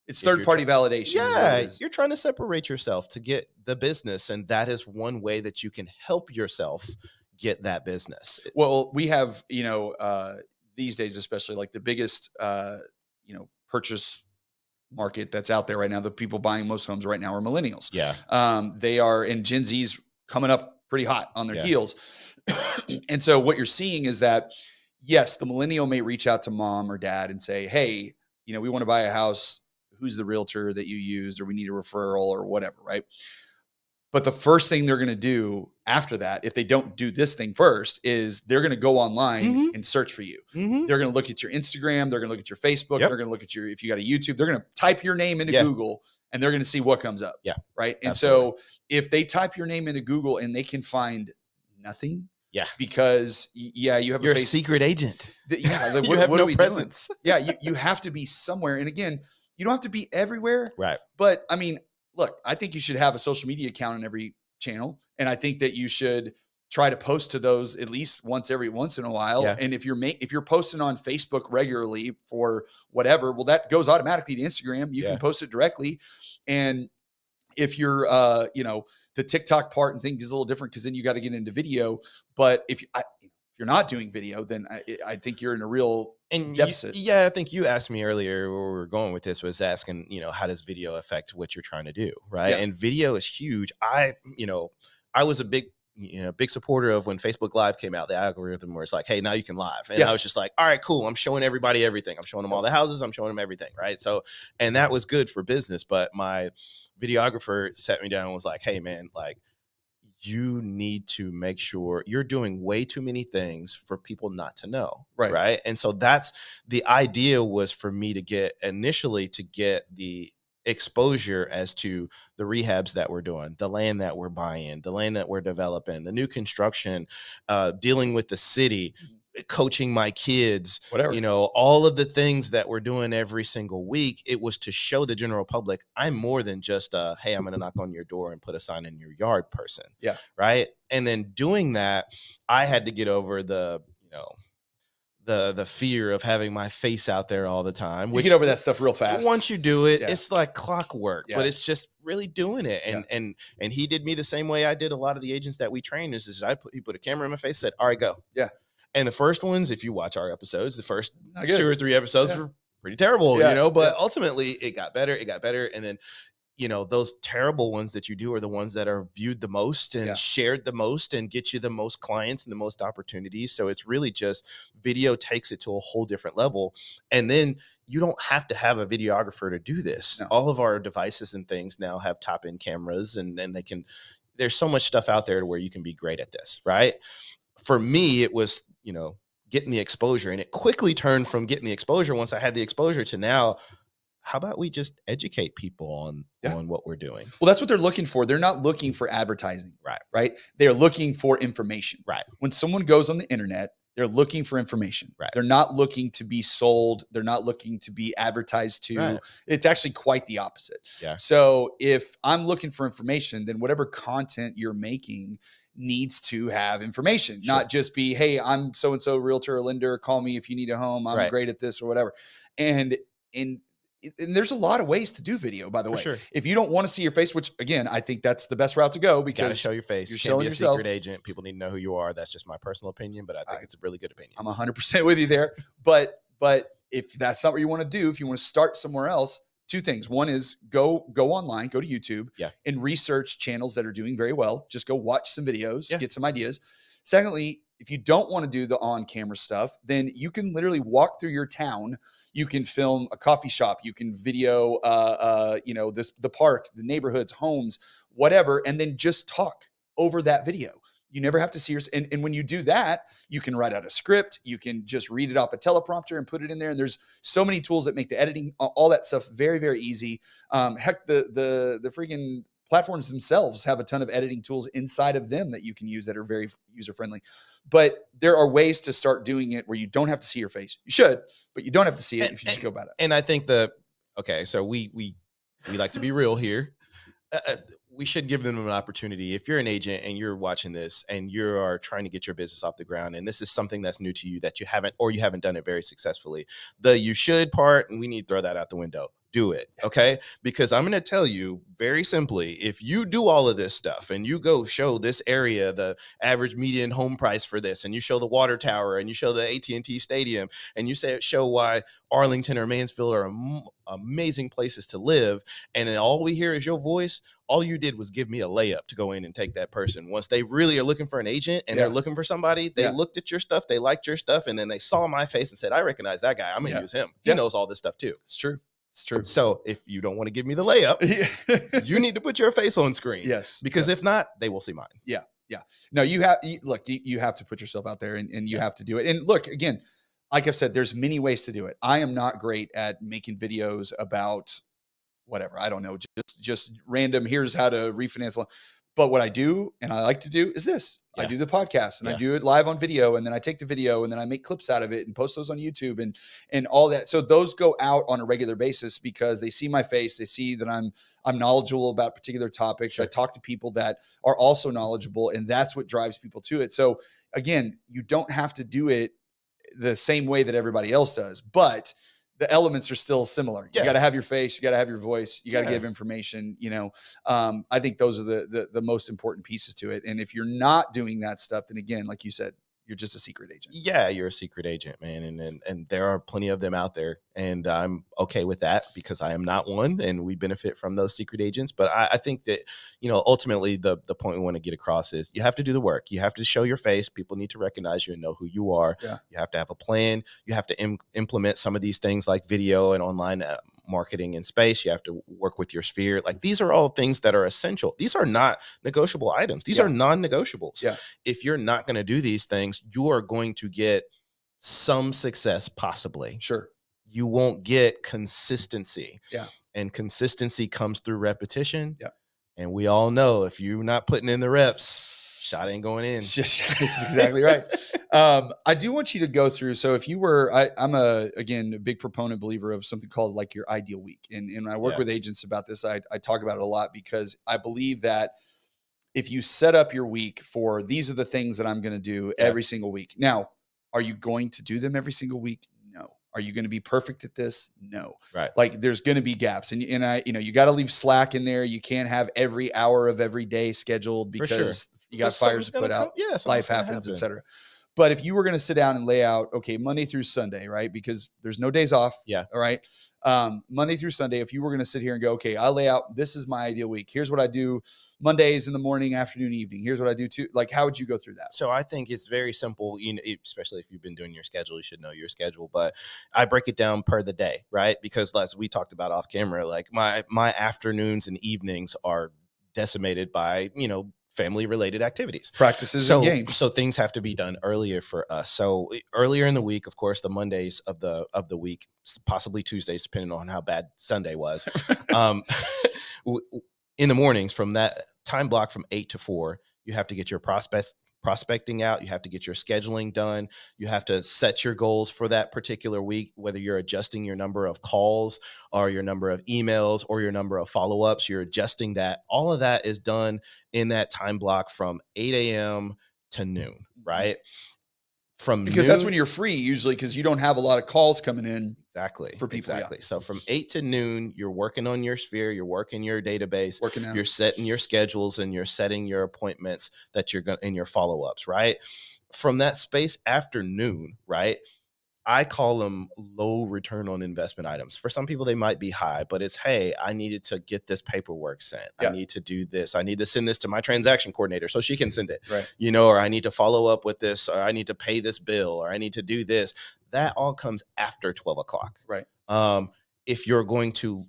it's third-party validation. Yeah, you're trying to separate yourself to get the business, and that is one way that you can help yourself get that business. Well, we have, these days, especially like the biggest, purchase market that's out there right now. The people buying most homes right now are millennials. They are, and Gen Z's coming up pretty hot on their heels. And so what you're seeing is that, yes, the millennial may reach out to mom or dad and say, hey, we want to buy a house. Who's the realtor that you used, or we need a referral or whatever, right? But the first thing they're going to do after that, if they don't do this thing first, is they're going to go online and search for you. They're going to look at your Instagram. They're going to look at your Facebook. They're going to look at if you got a YouTube, they're going to type your name into Google and they're going to see what comes up. Right. And so if they type your name into Google and they can find nothing, because you have a secret agent. You have no presence. You have to be somewhere. And again, you don't have to be everywhere. Right. But I mean, look, I think you should have a social media account on every channel. And I think that you should try to post to those at least once in a while. And if you're posting on Facebook regularly for whatever, well, that goes automatically to Instagram. You can post it directly. And if you're, the TikTok part and things is a little different because then you got to get into video. But if you're not doing video, then I think you're in a real deficit. I think you asked me earlier where we were going with this was asking, how does video affect what you're trying to do? Right. And video is huge. I was a big supporter of when Facebook Live came out, the algorithm where it's like, hey, now you can live. And I was just like, all right, cool. I'm showing everybody everything. I'm showing them all the houses. I'm showing them everything. Right. So, and that was good for business. But my videographer sat me down and was like, hey, man, like, you need to make sure you're doing way too many things for people not to know. Right. And so that's the idea was for me to get the exposure as to the rehabs that we're doing, the land that we're buying, the land that we're developing, the new construction, dealing with the city. coaching my kids, Whatever. all of the things that we're doing every single week, it was to show the general public I'm more than just hey, I'm going to knock on your door and put a sign in your yard person. Yeah. Right. And then doing that, I had to get over the fear of having my face out there all the time. You get over that stuff real fast. Once you do it, it's like clockwork, but it's just really doing it. And he did me the same way I did a lot of the agents that we train. Is he put a camera in my face, said, all right, go. Yeah. And the first ones, if you watch our episodes, the first 2 or 3 episodes were pretty terrible, but ultimately it got better. And then, those terrible ones that you do are the ones that are viewed the most and shared the most and get you the most clients and the most opportunities. So it's really just video takes it to a whole different level. And then you don't have to have a videographer to do this. No. All of our devices and things now have top end cameras, and then there's so much stuff out there where you can be great at this. Right. For me, it was, getting the exposure, and it quickly turned from getting the exposure once I had the exposure to now, how about we just educate people on what we're doing? Well, that's what they're looking for. They're not looking for advertising. Right. They're looking for information. Right. When someone goes on the internet, they're looking for information. Right. They're not looking to be sold. They're not looking to be advertised to. Right. It's actually quite the opposite. Yeah. So if I'm looking for information, then whatever content you're making needs to have information, not just be, hey, I'm so-and-so realtor or lender. Call me if you need a home. I'm great at this or whatever. And there's a lot of ways to do video, by the way. Sure. If you don't want to see your face, which again, I think that's the best route to go, because you gotta show your face. You're you can't be a secret agent. People need to know who you are. That's just my personal opinion, but I think it's a really good opinion. I'm 100% with you there. But if that's not what you want to do, if you want to start somewhere else, 2 things. One is go online, go to YouTube and research channels that are doing very well. Just go watch some videos, get some ideas. Secondly, if you don't want to do the on-camera stuff, then you can literally walk through your town. You can film a coffee shop. You can video, the park, the neighborhoods, homes, whatever, and then just talk over that video. You never have to see your, and when you do that, you can write out a script. You can just read it off a teleprompter and put it in there. And there's so many tools that make the editing, all that stuff very, very easy. Heck, the freaking platforms themselves have a ton of editing tools inside of them that you can use that are very user-friendly. But there are ways to start doing it where you don't have to see your face. You should, but you don't have to see it if you just go about it. And I think so we like to be real here. We should give them an opportunity. If you're an agent and you're watching this and you are trying to get your business off the ground, and this is something that's new to you that you haven't done it very successfully, the you should part, and we need to throw that out the window. Do it. Okay. Because I'm going to tell you very simply, if you do all of this stuff and you go show this area, the average median home price for this, and you show the water tower and you show the AT&T stadium, and you show why Arlington or Mansfield are amazing places to live, and then all we hear is your voice, all you did was give me a layup to go in and take that person. Once they really are looking for an agent and they're looking for somebody, they looked at your stuff, they liked your stuff, and then they saw my face and said, I recognize that guy. I'm going to use him. He knows all this stuff too. It's true. It's true. So if you don't want to give me the layup, you need to put your face on screen. Yes. Because if not, they will see mine. Yeah. Yeah. No, you have to put yourself out there and you have to do it. And look, again, like I've said, there's many ways to do it. I am not great at making videos about whatever. I don't know, just random, here's how to refinance. But what I do and I like to do is this. I do the podcast and I do it live on video, and then I take the video and then I make clips out of it and post those on YouTube and all that. So those go out on a regular basis because they see my face. They see that I'm knowledgeable about particular topics. Sure. I talk to people that are also knowledgeable, and that's what drives people to it. So again, you don't have to do it the same way that everybody else does, but the elements are still similar. You got to have your face, you got to have your voice, you got to give information, I think those are the most important pieces to it. And if you're not doing that stuff, then again, like you said, you're just a secret agent. Yeah, you're a secret agent, man. And there are plenty of them out there. And I'm okay with that because I am not one, and we benefit from those secret agents. But I think that, ultimately the point we want to get across is you have to do the work. You have to show your face. People need to recognize you and know who you are. Yeah. You have to have a plan. You have to implement some of these things like video and online marketing in space. You have to work with your sphere. Like, these are all things that are essential. These are not negotiable items. These are non-negotiables. Yeah. If you're not going to do these things, you are going to get some success, possibly. Sure. You won't get consistency. Yeah. And consistency comes through repetition. Yeah. And we all know if you're not putting in the reps, shot ain't going in. That's exactly right. I do want you to go through. So if you were, I'm again, a big proponent believer of something called like your ideal week. And when I work with agents about this, I talk about it a lot because I believe that if you set up your week for these are the things that I'm going to do every single week. Now, are you going to do them every single week? No. Are you going to be perfect at this? No. Right. Like there's going to be gaps, and I, you got to leave slack in there. You can't have every hour of every day scheduled because you got fires to put out. Life happens, etc. But if you were going to sit down and lay out, okay, Monday through Sunday, right? Because there's no days off. Yeah. All right. Monday through Sunday, if you were going to sit here and go, okay, I lay out, this is my ideal week. Here's what I do Mondays in the morning, afternoon, evening. Here's what I do too. Like, how would you go through that? So I think it's very simple, especially if you've been doing your schedule, you should know your schedule, but I break it down per the day, right? Because as we talked about off camera, like my afternoons and evenings are decimated by, family related activities, practices, and games. So things have to be done earlier for us. So earlier in the week, of course, the Mondays of the week, possibly Tuesdays, depending on how bad Sunday was. In the mornings, from that time block from 8 to 4, you have to get your prospecting out. You have to get your scheduling done. You have to set your goals for that particular week, whether you're adjusting your number of calls or your number of emails or your number of follow-ups, you're adjusting that. All of that is done in that time block from 8 a.m. to noon, right? Because that's when you're free usually, because you don't have a lot of calls coming in. Exactly. For people. Exactly. Yeah. So from 8 to noon, you're working on your sphere, you're working your database, out. You're setting your schedules, and you're setting your appointments that you're going in your follow-ups, right? From that space after noon, right? I call them low return on investment items. For some people, they might be high, but it's, hey, I needed to get this paperwork sent. I need to do this. I need to send this to my transaction coordinator so she can send it, right. Or I need to follow up with this, or I need to pay this bill, or I need to do this. That all comes after 12 o'clock. Right. If you're going to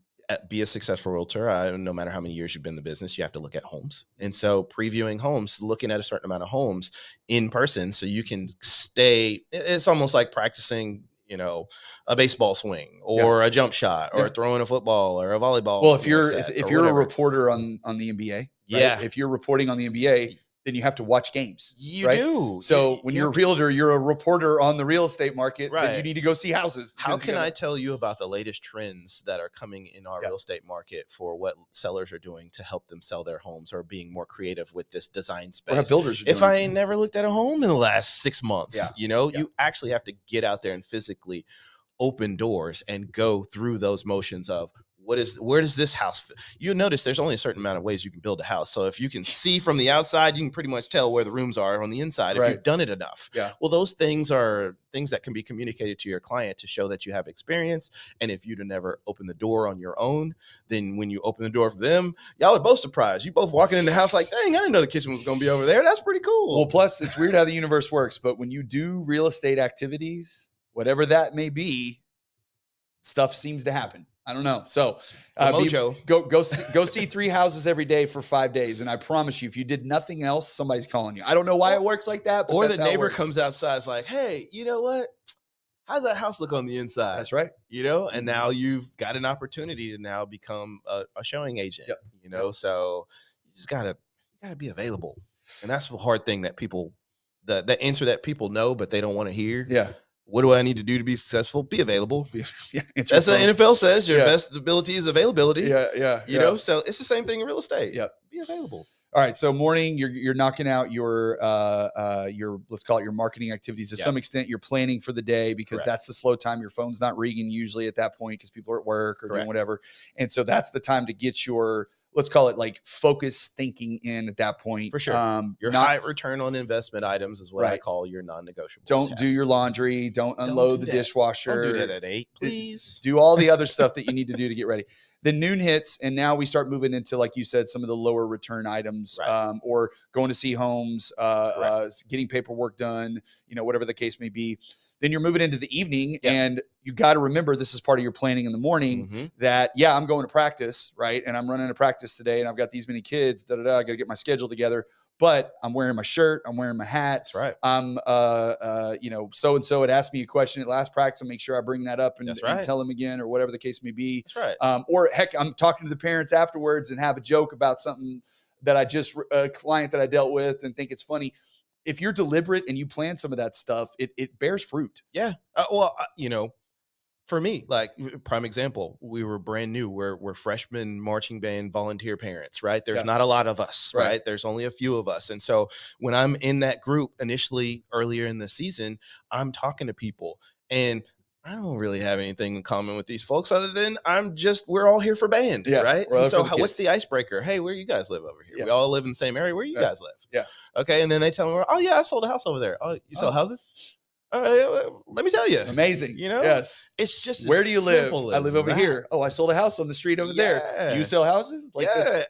be a successful realtor, no matter how many years you've been in the business, you have to look at homes. And so previewing homes, looking at a certain amount of homes in person so you can stay, it's almost like practicing, a baseball swing or a jump shot or throwing a football or a volleyball. Well, if you're a reporter on the NBA, right? If you're reporting on the NBA, then you have to watch games. You do. So when you're a realtor, you're a reporter on the real estate market, right? Then you need to go see houses. How can I tell you about the latest trends that are coming in our real estate market for what sellers are doing to help them sell their homes or being more creative with this design space? What builders are doing. If I ain't never looked at a home in the last 6 months, you actually have to get out there and physically open doors and go through those motions of where does this house fit? You'll notice there's only a certain amount of ways you can build a house. So if you can see from the outside, you can pretty much tell where the rooms are on the inside if you've done it enough. Well, those things are things that can be communicated to your client to show that you have experience. And if you'd never open the door on your own, then when you open the door for them, y'all are both surprised. You both walking in the house like, dang, I didn't know the kitchen was going to be over there. That's pretty cool. Well, plus it's weird how the universe works, but when you do real estate activities, whatever that may be, stuff seems to happen. I don't know. So mojo. Go see 3 houses every day for 5 days. And I promise you, if you did nothing else, somebody's calling you. I don't know why it works like that. But or the neighbor comes outside, is like, hey, you know what? How's that house look on the inside? That's right. And now you've got an opportunity to now become a showing agent, so you just gotta be available. And that's the hard thing that people, the answer that people know, but they don't want to hear. Yeah. What do I need to do to be successful? Be available. That's what the NFL says. Your best ability is availability. Yeah. So it's the same thing in real estate. Yeah. Be available. All right. So morning, you're knocking out your let's call it your marketing activities. To some extent, you're planning for the day because that's the slow time. Your phone's not ringing usually at that point because people are at work or doing whatever. And so that's the time to get your, let's call it like focus thinking in at that point. For sure. Your high return on investment items is what I call your non-negotiables. Don't do your laundry. Don't unload the dishwasher. Don't do that at 8, please. Do all the other stuff that you need to do to get ready. Then noon hits, and now we start moving into, like you said, some of the lower return items, or going to see homes, getting paperwork done, whatever the case may be. Then you're moving into the evening, and you got to remember this is part of your planning in the morning. That I'm going to practice, right? And I'm running a practice today, and I've got these many kids. I got to get my schedule together. But I'm wearing my shirt. I'm wearing my hat. That's right. I'm, so and so had asked me a question at last practice. I'll make sure I bring that up and tell them again, or whatever the case may be. That's right. Or heck, I'm talking to the parents afterwards and have a joke about something that a client that I dealt with and think it's funny. if you're deliberate and you plan some of that stuff, it bears fruit. Yeah. For me, like prime example, we were brand new. We're freshman marching band volunteer parents, right? There's not a lot of us, right? There's only a few of us. And so when I'm in that group initially earlier in the season, I'm talking to people and I don't really have anything in common with these folks other than we're all here for band, right? And so what's the icebreaker? Hey, where you guys live over here? We all live in the same area. Where you guys live? Yeah. Okay. And then they tell me, oh yeah, I sold a house over there. Oh, you sell houses? Let me tell you. Amazing. Yes. It's just where do you live? I live over here. Oh, I sold a house on the street over there. Do you sell houses?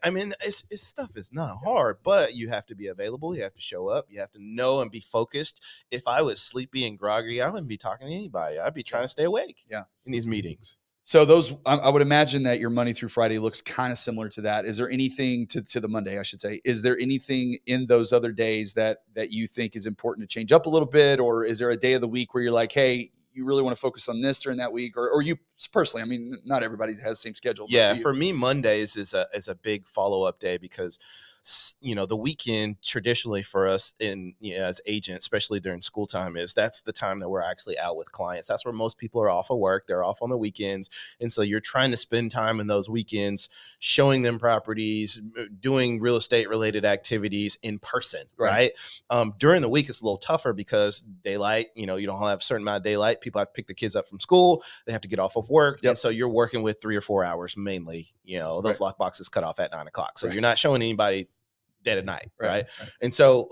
I mean, it's stuff is not hard, but you have to be available. You have to show up. You have to know and be focused. If I was sleepy and groggy, I wouldn't be talking to anybody. I'd be trying to stay awake in these meetings. So I would imagine that your Monday through Friday looks kind of similar to that. Is there anything to the Monday, I should say, is there anything in those other days that you think is important to change up a little bit? Or is there a day of the week where you're like, hey, you really want to focus on this during that week? Or you personally, I mean, not everybody has the same schedule. Yeah. For me, Mondays is a big follow-up day because the weekend traditionally for us as agents, especially during school time, that's the time that we're actually out with clients. That's where most people are off of work. They're off on the weekends. And so you're trying to spend time in those weekends, showing them properties, doing real estate related activities in person. Right. During the week, it's a little tougher because daylight, you don't have a certain amount of daylight. People have to pick the kids up from school. They have to get off of work. And so you're working with 3 or 4 hours mainly, those lock boxes cut off at 9 o'clock. So you're not showing anybody dead at night. Right. And so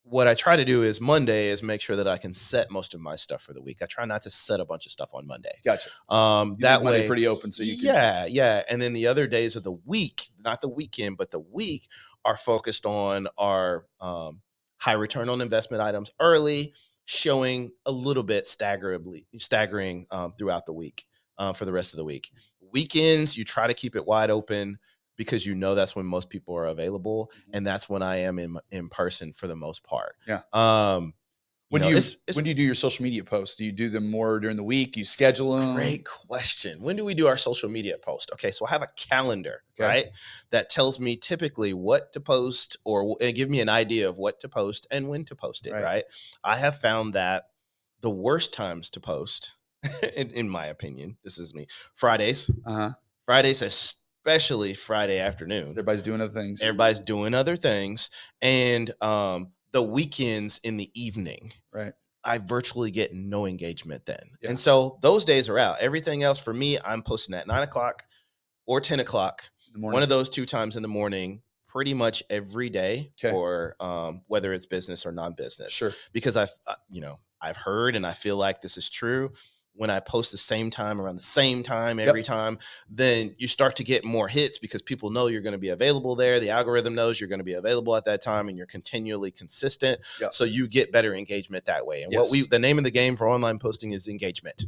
what I try to do is Monday is make sure that I can set most of my stuff for the week. I try not to set a bunch of stuff on Monday. Gotcha. That way pretty open. So you can. Yeah. And then the other days of the week, not the weekend, but the week are focused on our high return on investment items early, showing a little bit staggering throughout the week for the rest of the week. Weekends, you try to keep it wide open because that's when most people are available. And that's when I am in person for the most part. Yeah. When do you do your social media posts? Do you do them more during the week? Do you schedule them? Great question. When do we do our social media post? Okay. So I have a calendar, right? That tells me typically what to post or give me an idea of what to post and when to post it. Right. I have found that the worst times to post, in my opinion, this is me, Fridays, especially Friday afternoon. Everybody's doing other things. And the weekends in the evening, right? I virtually get no engagement then. Yeah. And so those days are out. Everything else for me, I'm posting at 9 o'clock or 10 o'clock. One of those 2 times in the morning, pretty much every day for whether it's business or non-business. Sure. Because I've heard and I feel like this is true. When I post the same time around the same time every time, then you start to get more hits because people know you're going to be available there. The algorithm knows you're going to be available at that time and you're continually consistent. So you get better engagement that way. And the name of the game for online posting is engagement.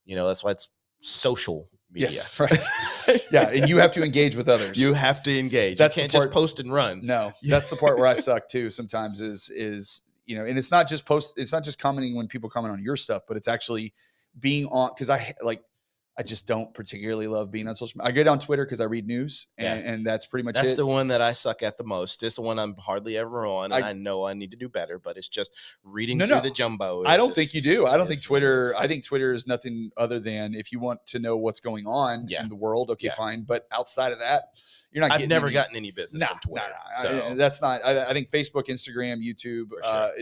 That's why it's social media. Yes, right. And you have to engage with others. You have to engage. You can't just post and run. No, that's the part where I suck too. Sometimes is and it's not just commenting when people comment on your stuff, but it's actually being on, because I just don't particularly love being on social media. I get on Twitter because I read news, and that's pretty much That's the one that I suck at the most. It's the one I'm hardly ever on, and I know I need to do better, but it's just reading through the jumbo. I don't think you do. I don't think Twitter. I think Twitter is nothing other than if you want to know what's going on in the world. Okay, fine. But outside of that, you're not. I've never gotten any business from Twitter. So that's not. I think Facebook, Instagram, YouTube,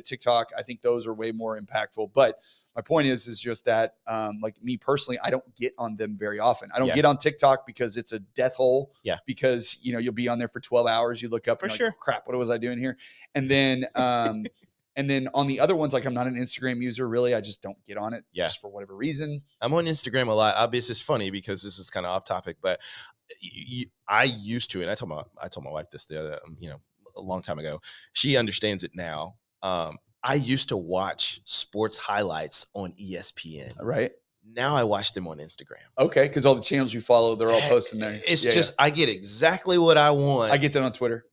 TikTok. I think those are way more impactful. But my point is just that, like me personally, I don't get on them very often. I don't get on TikTok because it's a death hole. Because you'll be on there for 12 hours. You look up for sure. Like, crap, what was I doing here? And then, and then on the other ones, like I'm not an Instagram user really. I just don't get on it just for whatever reason. I'm on Instagram a lot. Obviously, it's funny because this is kind of off topic, but I used to, and I told my wife this the other, a long time ago. She understands it now. I used to watch sports highlights on ESPN. Right. Now I watch them on Instagram. Okay, because all the channels you follow, they're all posting there. It's I get exactly what I want. I get that on Twitter.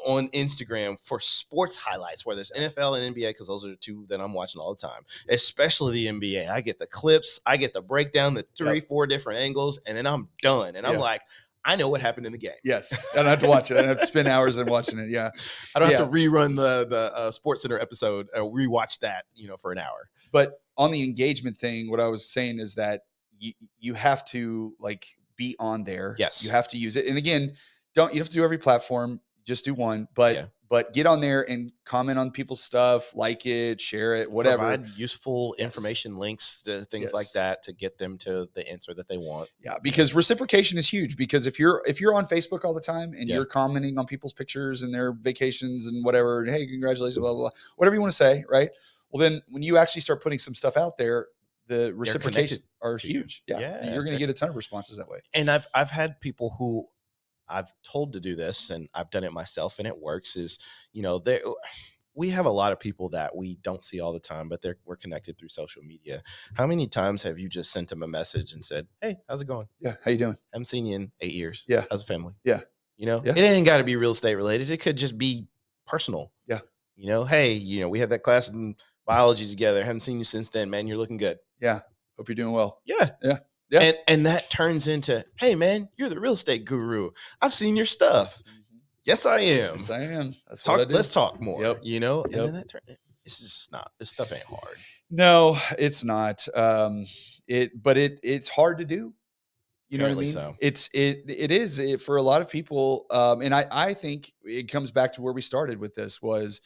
On Instagram for sports highlights, whether it's NFL and NBA, because those are the 2 that I'm watching all the time. Especially the NBA. I get the clips, I get the breakdown, the 3-4 different angles, and then I'm done. And I'm like, I know what happened in the game. Yes. I don't have to watch it. I don't have to spend hours in watching it. Yeah. I don't have to rerun the Sports Center episode or rewatch that, for an hour. But on the engagement thing, what I was saying is that you have to like be on there. Yes. You have to use it. And again, you have to do every platform, just do one, but get on there and comment on people's stuff, like it, share it, whatever. Provide useful information, links to things like that to get them to the answer that they want. Yeah, because reciprocation is huge. Because if you're on Facebook all the time and you're commenting on people's pictures and their vacations and whatever, hey, congratulations, blah, blah, blah, whatever you want to say, right? Well, then when you actually start putting some stuff out there, the reciprocation are huge. Yeah. And you're going to get a ton of responses that way. And I've had people who I've told to do this, and I've done it myself, and it works, is, we have a lot of people that we don't see all the time, but we're connected through social media. How many times have you just sent them a message and said, hey, how's it going? Yeah. How you doing? Haven't seen you in 8 years. Yeah. How's the family? Yeah. It ain't got to be real estate related. It could just be personal. Yeah. Hey, we had that class in biology together. Haven't seen you since then, man. You're looking good. Yeah. Hope you're doing well. Yeah. Yeah. Yeah. And that turns into, hey, man, you're the real estate guru. I've seen your stuff. Mm-hmm. Yes, I am. Yes, I am. Let's talk more. Yep. And then it's just not. This stuff ain't hard. No, it's not. It's hard to do. You know what I mean? So. It is for a lot of people. And I think it comes back to where we started with this was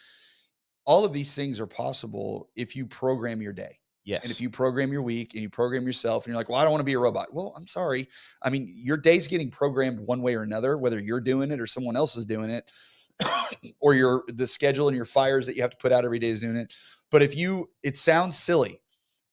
all of these things are possible if you program your day. Yes. And if you program your week and you program yourself and you're like, well, I don't want to be a robot. Well, I'm sorry. I mean, your day's getting programmed one way or another, whether you're doing it or someone else is doing it, or the schedule and your fires that you have to put out every day is doing it. But it sounds silly,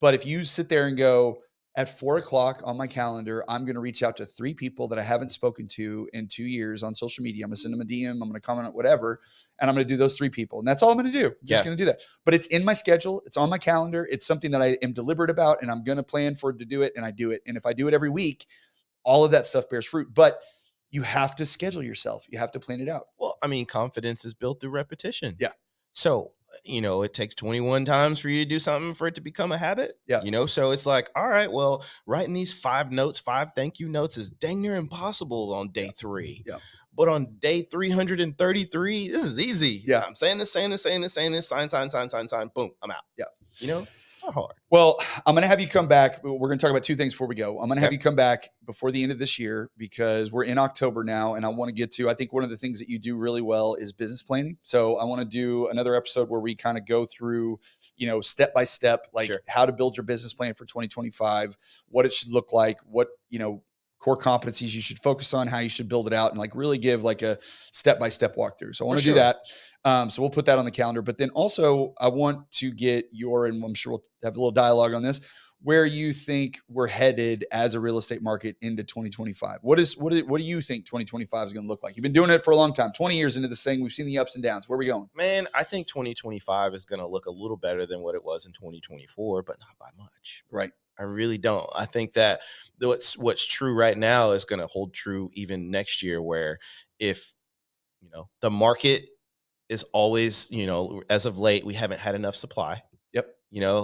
but if you sit there and go, at 4:00 on my calendar, I'm going to reach out to 3 people that I haven't spoken to in 2 years on social media. I'm going to send them a DM. I'm going to comment on whatever. And I'm going to do those 3 people. And that's all I'm going to do. I'm just going to do that. But it's in my schedule. It's on my calendar. It's something that I am deliberate about, and I'm going to plan for it to do it. And I do it. And if I do it every week, all of that stuff bears fruit. But you have to schedule yourself. You have to plan it out. Well, I mean, confidence is built through repetition. Yeah. So, it takes 21 times for you to do something for it to become a habit. Yeah. So it's like, all right, well, writing these 5 thank you notes is dang near impossible on day 3. Yeah. But on day 333, this is easy. Yeah. I'm saying this, sign, boom, I'm out. Yeah. It's not hard. Well, I'm going to have you come back. We're going to talk about 2 things before we go. I'm going to have you come back before the end of this year because we're in October now. And I want to get to, I think one of the things that you do really well is business planning. So I want to do another episode where we kind of go through, step by step, like how to build your business plan for 2025, what it should look like, what, core competencies you should focus on, how you should build it out, and like really give like a step-by-step walkthrough. So I want to do that. So we'll put that on the calendar. But then also I want to get and I'm sure we'll have a little dialogue on this, where you think we're headed as a real estate market into 2025. What do you think 2025 is going to look like? You've been doing it for a long time, 20 years into this thing. We've seen the ups and downs. Where are we going? Man, I think 2025 is going to look a little better than what it was in 2024, but not by much. Right. I really don't. I think that what's true right now is going to hold true even next year, where if, the market is always, as of late, we haven't had enough supply. Yep.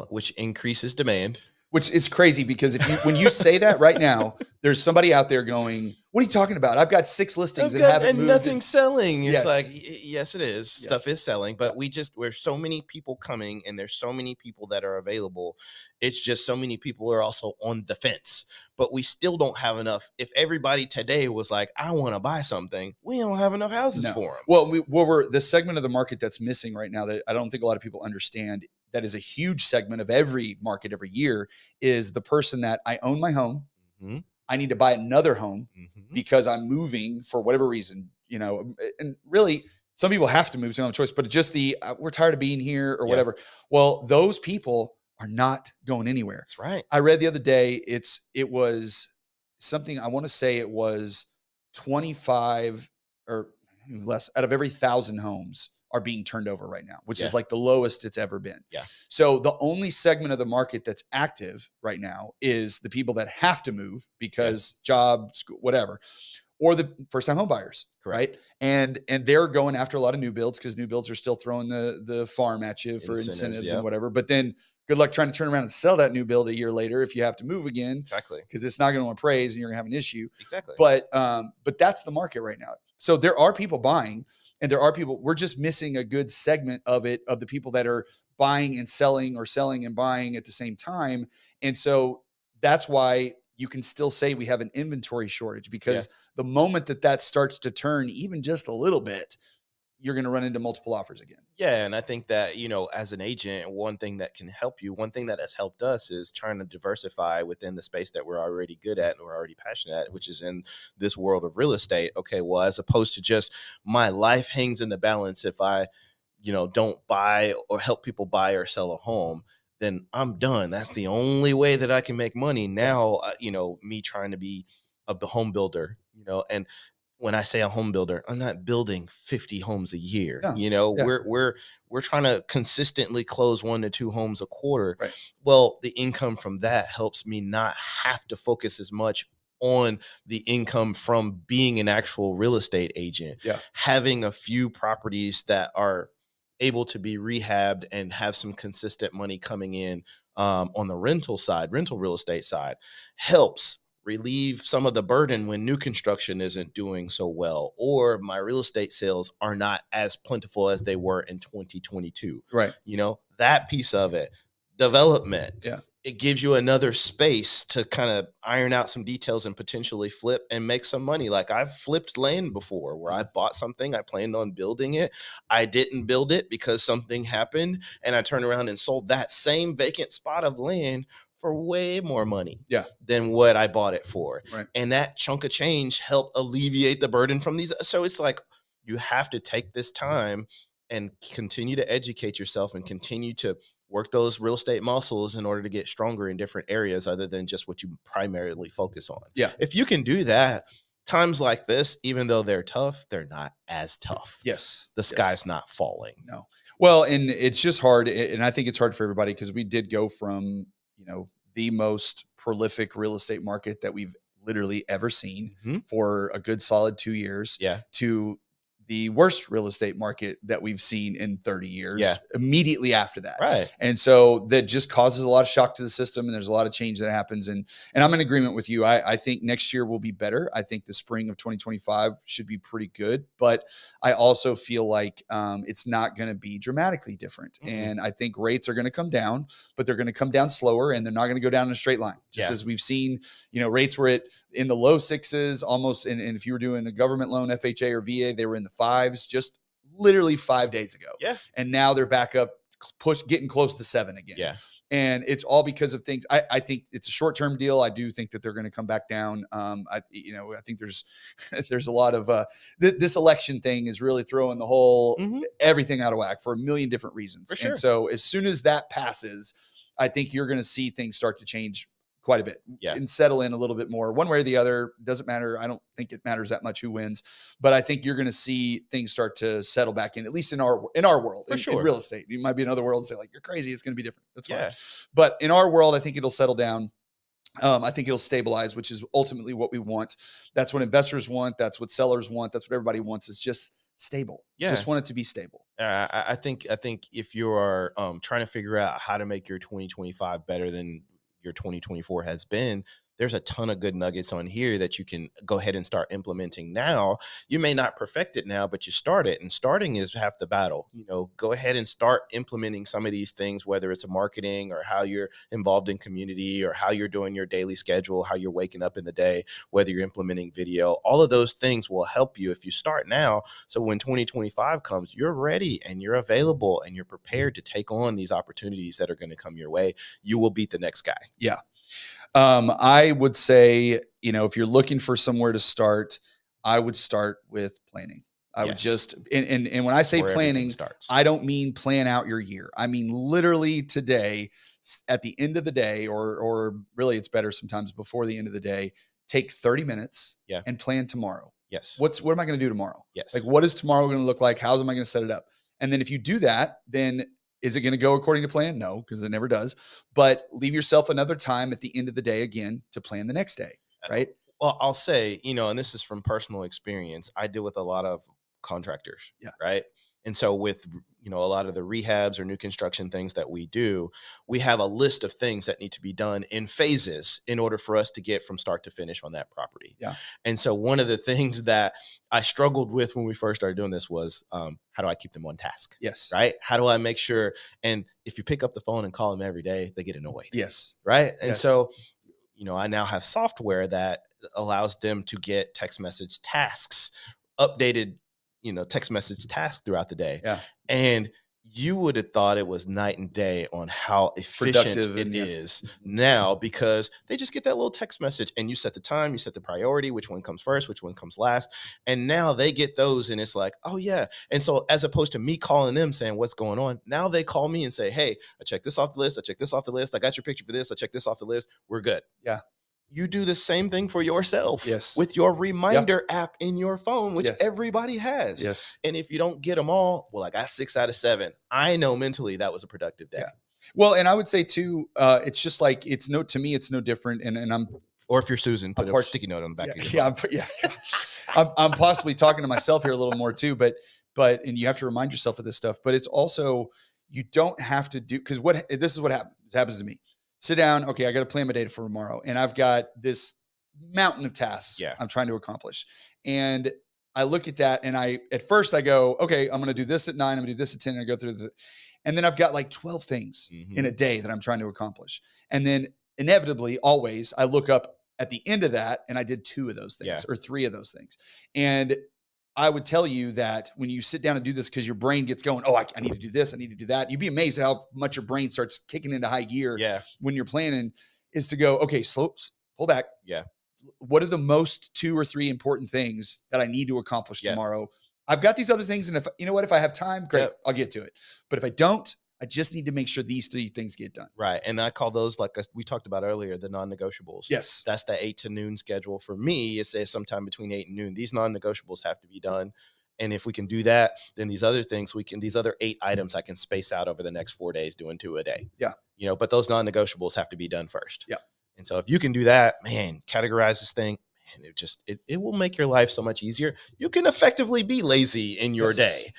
Which increases demand. Which is crazy because when you say that right now, there's somebody out there going, what are you talking about? I've got 6 listings and nothing's selling. It's like, yes, it is. Yes. Stuff is selling, but there's so many people coming and there's so many people that are available. It's just so many people are also on the fence, but we still don't have enough. If everybody today was like, I want to buy something, we don't have enough houses for them. Well, we're the segment of the market that's missing right now that I don't think a lot of people understand. That is a huge segment of every market every year is the person that I own my home. Mm-hmm. I need to buy another home because I'm moving for whatever reason, and really some people have to move, so they don't have a choice, but it's just we're tired of being here or whatever. Well, those people are not going anywhere. That's right. I read the other day, it was something, I want to say it was 25 or less out of every 1,000 homes are being turned over right now, which is like the lowest it's ever been. Yeah. So the only segment of the market that's active right now is the people that have to move because job, school, whatever, or the first-time home buyers. Correct. Right. And they're going after a lot of new builds because new builds are still throwing the farm at you for incentives and whatever. But then Good luck trying to turn around and sell that new build a year later if you have to move again, Exactly. because it's not going to appraise and you're going to have an issue. Exactly. But that's the market right now. So there are people buying, and there are people. We're just missing a good segment of it, of the people that are buying and selling, or selling and buying at the same time. And so that's why you can still say we have an inventory shortage, Yeah. because the moment that that starts to turn even just a little bit, you're going to run into multiple offers again. Yeah, and I think that, as an agent, one thing that can help you, one thing that has helped us is trying to diversify within the space that we're already good at and we're already passionate at, which is in this world of real estate. Okay, well, as opposed to just my life hangs in the balance if I, don't buy or help people buy or sell a home, then I'm done. That's the only way that I can make money. Now, me trying to be the home builder, and when I say a home builder, I'm not building 50 homes a year. No. Yeah. We're trying to consistently close 1 to 2 homes a quarter. Right. Well, the income from that helps me not have to focus as much on the income from being an actual real estate agent. Yeah. Having a few properties that are able to be rehabbed and have some consistent money coming in on the rental real estate side helps relieve some of the burden when new construction isn't doing so well, or my real estate sales are not as plentiful as they were in 2022. Right. That piece of it, development. Yeah. It gives you another space to kind of iron out some details and potentially flip and make some money. Like, I've flipped land before where I bought something, I planned on building it. I didn't build it because something happened, and I turned around and sold that same vacant spot of land for way more money Yeah. than what I bought it for. Right. And that chunk of change helped alleviate the burden from these. So it's like, you have to take this time and continue to educate yourself and continue to work those real estate muscles in order to get stronger in different areas other than just what you primarily focus on. Yeah. If you can do that, times like this, even though they're tough, they're not as tough. Yes. The sky's not falling. No. Well, and it's just hard. And I think it's hard for everybody, because we did go from, the most prolific real estate market that we've literally ever seen for a good solid 2 years, Yeah. to the worst real estate market that we've seen in 30 years immediately after that. Right. And so that just causes a lot of shock to the system, and there's a lot of change that happens. And I'm in agreement with you. I think next year will be better. I think the spring of 2025 should be pretty good, but I also feel like it's not going to be dramatically different. And I think rates are going to come down, but they're going to come down slower, and they're not going to go down in a straight line. Just as we've seen, rates were in the low sixes almost. And if you were doing a government loan, FHA or VA, they were in the fives just literally 5 days ago. Yeah. And now they're back up, getting close to 7 again. Yeah. And it's all because of things. I think it's a short-term deal. I do think that they're going to come back down. I think there's a lot of this election thing is really throwing the whole everything out of whack for a million different reasons. For sure. And so as soon as that passes, I think you're going to see things start to change quite a bit and settle in a little bit more, one way or the other. Doesn't matter. I don't think it matters that much who wins, but I think you're going to see things start to settle back in, at least in our world, in real estate. You might be in other worlds and say, like, you're crazy, it's going to be different. That's fine. But in our world, I think it'll settle down. I think it'll stabilize, which is ultimately what we want. That's what investors want. That's what sellers want. That's what everybody wants, is just stable. Just want it to be stable. I think if you are trying to figure out how to make your 2025 better than your 2024 has been, there's a ton of good nuggets on here that you can go ahead and start implementing now. You may not perfect it now, but you start it, and starting is half the battle. Go ahead and start implementing some of these things, whether it's a marketing or how you're involved in community or how you're doing your daily schedule, how you're waking up in the day, whether you're implementing video. All of those things will help you if you start now. So when 2025 comes, you're ready and you're available and you're prepared to take on these opportunities that are going to come your way. You will beat the next guy. Yeah. I would say, if you're looking for somewhere to start, I would start with planning. I would just, and when I say planning, I don't mean plan out your year. I mean, literally today, at the end of the day, or really it's better sometimes before the end of the day, take 30 minutes and plan tomorrow. Yes. What am I going to do tomorrow? Yes. Like, what is tomorrow going to look like? How am I going to set it up? And then if you do that, then is it going to go according to plan? No, because it never does. But leave yourself another time at the end of the day again to plan the next day, right? Well, I'll say, and this is from personal experience, I deal with a lot of contractors. Yeah. Right. And so with, a lot of the rehabs or new construction things that we do, we have a list of things that need to be done in phases in order for us to get from start to finish on that property. Yeah. And so one of the things that I struggled with when we first started doing this was, how do I keep them on task? Yes. Right. How do I make sure? And if you pick up the phone and call them every day, they get annoyed. Yes. Right. And Yes. so, I now have software that allows them to get text message tasks, updated, text message tasks throughout the day. Yeah. And you would have thought it was night and day on how efficient it is now, because they just get that little text message and you set the time, you set the priority, which one comes first, which one comes last. And now they get those and it's like, oh yeah. And so as opposed to me calling them saying what's going on, now they call me and say, hey, I checked this off the list. I checked this off the list. I got your picture for this. I checked this off the list. We're good. Yeah. You do the same thing for yourself. Yes. With your reminder app in your phone, which everybody has. Yes. And if you don't get them all, well, I got 6 out of 7. I know mentally that was a productive day. Yeah. Well, and I would say too, it's just like, to me, it's no different. And I'm, or if you're Susan, put a sticky note on the back of your phone. I'm possibly talking to myself here a little more too, but, and you have to remind yourself of this stuff, but it's also, you don't have to do, because this is what happens. This happens to me. Sit down. Okay. I got to plan my day for tomorrow. And I've got this mountain of tasks I'm trying to accomplish. And I look at that and at first I go, okay, I'm going to do this at 9. I'm going to do this at 10. And I go through and then I've got like 12 things in a day that I'm trying to accomplish. And then inevitably, always, I look up at the end of that and I did 2 of those things or 3 of those things. And I would tell you that when you sit down and do this, because your brain gets going, oh, I need to do this, I need to do that. You'd be amazed at how much your brain starts kicking into high gear when you're planning, is to go, okay, pull back. Yeah. What are the most 2 or 3 important things that I need to accomplish tomorrow? I've got these other things. And if I have time, great, I'll get to it. But if I don't, I just need to make sure these 3 things get done. Right. And I call those, like we talked about earlier, the non-negotiables. Yes. That's the 8 to noon schedule. For me, it says sometime between 8 and noon. These non-negotiables have to be done. And if we can do that, then these other things, these other 8 items I can space out over the next 4 days, doing 2 a day. Yeah. But those non-negotiables have to be done first. Yeah. And so if you can do that, man, categorize this thing. And it will make your life so much easier. You can effectively be lazy in your day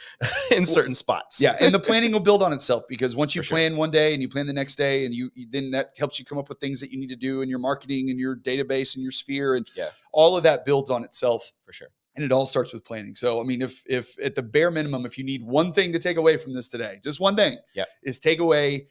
in certain spots. Yeah. And the planning will build on itself, because once you plan one day and you plan the next day, and you then that helps you come up with things that you need to do in your marketing and your database and your sphere. And all of that builds on itself. For sure. And it all starts with planning. So, I mean, if at the bare minimum, if you need one thing to take away from this today, just one thing is take away,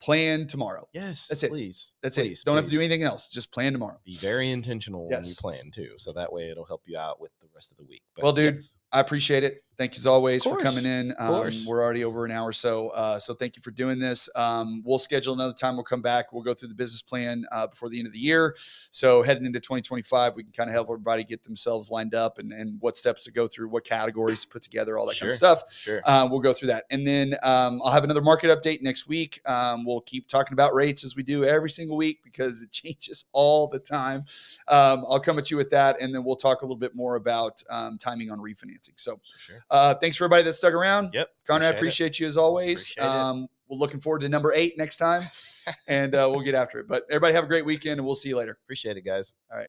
plan tomorrow. Yes. That's it. Please. That's it. Don't have to do anything else. Just plan tomorrow. Be very intentional when you plan too. So that way it'll help you out with the rest of the week. But, well, dude, I appreciate it. Thank you as always for coming in. Of course. We're already over an hour. So thank you for doing this. We'll schedule another time. We'll come back. We'll go through the business plan before the end of the year. So heading into 2025, we can kind of help everybody get themselves lined up and what steps to go through, what categories to put together, all that kind of stuff. Sure. We'll go through that. And then I'll have another market update next week. We'll keep talking about rates as we do every single week, because it changes all the time. I'll come at you with that. And then we'll talk a little bit more about timing on refinancing. So thanks for everybody that stuck around. Yep. Conrad, appreciate you as always. We're looking forward to number 8 next time, and we'll get after it. But everybody have a great weekend, and we'll see you later. Appreciate it, guys. All right.